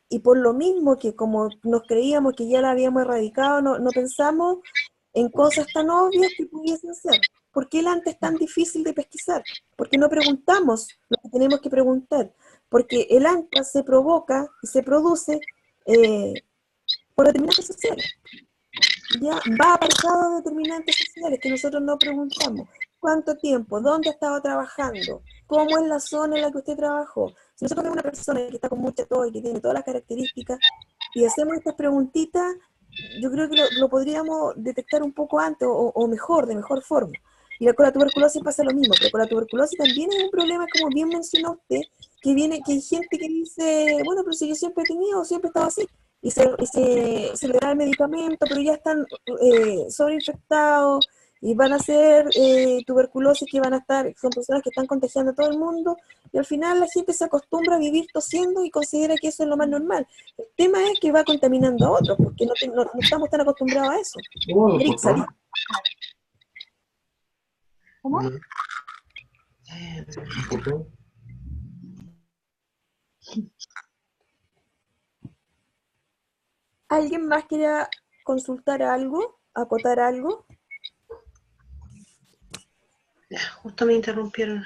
Y por lo mismo que como nos creíamos que ya la habíamos erradicado, no pensamos en cosas tan obvias que pudiesen ser. ¿Por qué el antes es tan difícil de pesquisar? Porque no preguntamos lo que tenemos que preguntar. Porque el ANCA se provoca y se produce por determinantes sociales. Ya va aparejado de determinantes sociales que nosotros no preguntamos. ¿Cuánto tiempo? ¿Dónde ha estado trabajando? ¿Cómo es la zona en la que usted trabajó? Si nosotros vemos una persona que está con mucha tos y que tiene todas las características y hacemos estas preguntitas, yo creo que lo podríamos detectar un poco antes o mejor, de mejor forma. Y con la tuberculosis pasa lo mismo, pero con la tuberculosis también es un problema, como bien mencionó usted, que hay gente que dice, bueno, pero si yo siempre he tenido, siempre he estado así, se le da el medicamento, pero ya están sobreinfectados y van a ser tuberculosis que van a estar, son personas que están contagiando a todo el mundo, y al final la gente se acostumbra a vivir tosiendo y considera que eso es lo más normal. El tema es que va contaminando a otros, porque no estamos tan acostumbrados a eso. Eric, salí. ¿Cómo? ¿Alguien más quiere consultar algo, acotar algo? Ya, justo me interrumpieron.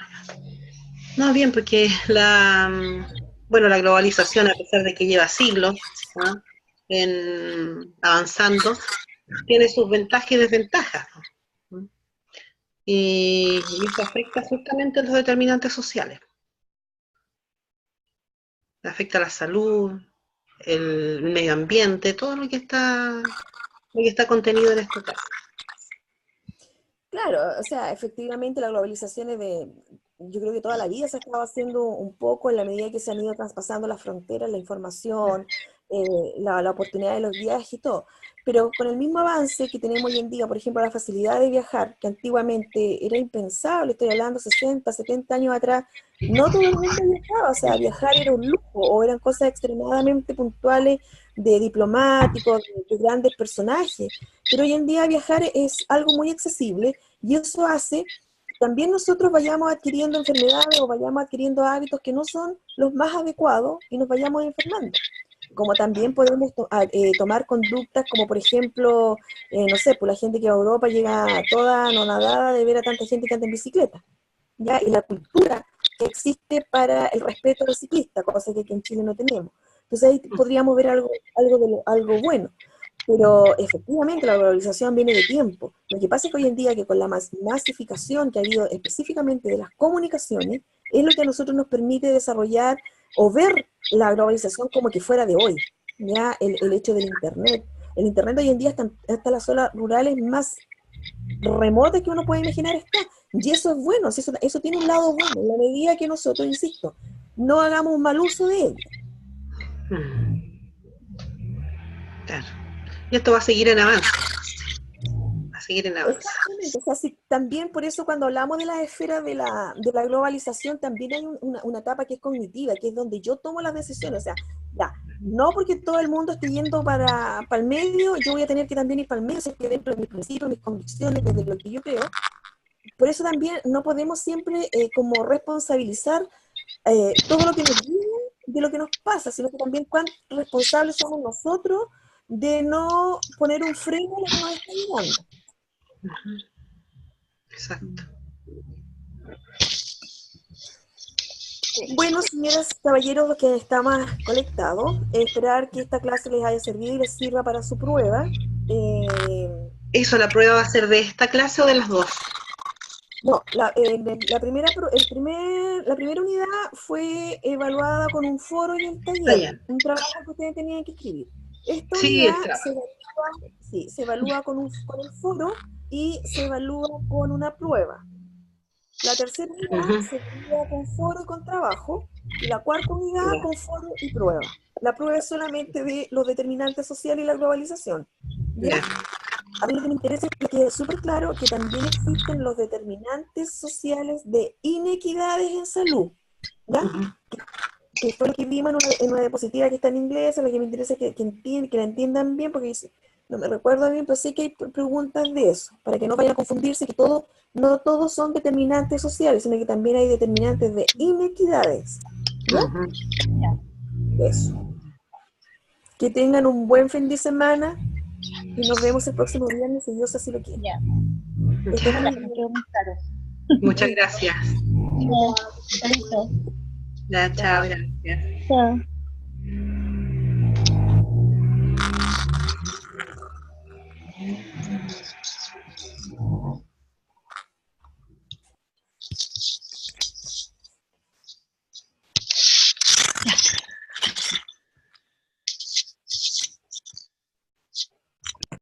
No, bien, porque la globalización, a pesar de que lleva siglos, ¿no?, avanzando, tiene sus ventajas y desventajas, ¿no? Y eso afecta justamente a los determinantes sociales. Afecta a la salud, el medio ambiente, todo lo que está contenido en este caso. Claro, o sea, efectivamente la globalización yo creo que toda la vida se ha estado haciendo un poco en la medida que se han ido traspasando las fronteras, la información, la oportunidad de los viajes y todo. Pero con el mismo avance que tenemos hoy en día, por ejemplo, la facilidad de viajar, que antiguamente era impensable, estoy hablando 60, 70 años atrás, no todo el mundo viajaba, o sea, viajar era un lujo, o eran cosas extremadamente puntuales de diplomáticos, de grandes personajes. Pero hoy en día viajar es algo muy accesible y eso hace que también nosotros vayamos adquiriendo enfermedades o vayamos adquiriendo hábitos que no son los más adecuados y nos vayamos enfermando. Como también podemos tomar conductas como por ejemplo, no sé, pues la gente que va a Europa llega toda anonadada de ver a tanta gente que anda en bicicleta, ¿ya? Y la cultura que existe para el respeto al ciclista, cosa que aquí en Chile no tenemos. Entonces ahí podríamos ver algo bueno. Pero efectivamente la globalización viene de tiempo. Lo que pasa es que hoy en día que con la masificación que ha habido específicamente de las comunicaciones, es lo que a nosotros nos permite desarrollar o ver la globalización como que fuera de hoy. Ya el hecho del Internet. El Internet hoy en día hasta las zonas rurales más remotas que uno puede imaginar está. Y eso es bueno, eso tiene un lado bueno, en la medida que nosotros, insisto, no hagamos un mal uso de ello. Claro. Y esto va a seguir en avance. Va a seguir en avance. Exactamente, o sea, también por eso cuando hablamos de la esfera de la globalización, también hay una etapa que es cognitiva, que es donde yo tomo las decisiones, o sea, ya, no porque todo el mundo esté yendo para el medio, yo voy a tener que también ir para el medio, si es que dentro de mis principios, mis convicciones, desde lo que yo creo. Por eso también no podemos siempre como responsabilizar todo lo que nos viene de lo que nos pasa, sino que también cuán responsables somos nosotros de no poner un freno a lo que nos está llegando. Exacto. Bueno, señoras, caballeros, los que están más conectados, esperar que esta clase les haya servido y les sirva para su prueba. ¿Eso, la prueba va a ser de esta clase o de las dos? No, la primera unidad fue evaluada con un foro y un taller, un trabajo que ustedes tenían que escribir. Esta Sí, unidad se evalúa con el foro y se evalúa con una prueba. La tercera unidad se evalúa con foro y con trabajo, y la cuarta unidad con foro y prueba. La prueba es solamente de los determinantes sociales y la globalización. ¿Ya? A mí lo que me interesa es que quede súper claro que también existen los determinantes sociales de inequidades en salud. ¿Ya? Que fue lo que vimos en una diapositiva que está en inglés, lo que me interesa es que la entiendan bien, porque no me recuerdo bien, pero sé que hay preguntas de eso, para que no vayan a confundirse que no todos son determinantes sociales, sino que también hay determinantes de inequidades. ¿Ya? Eso. Que tengan un buen fin de semana y nos vemos el próximo viernes, si Dios así lo quiere. Ya. Estén muy Ojalá bien. que quede muy claro. Muchas gracias. Ya, listo. Ya, chao, gracias. Chao.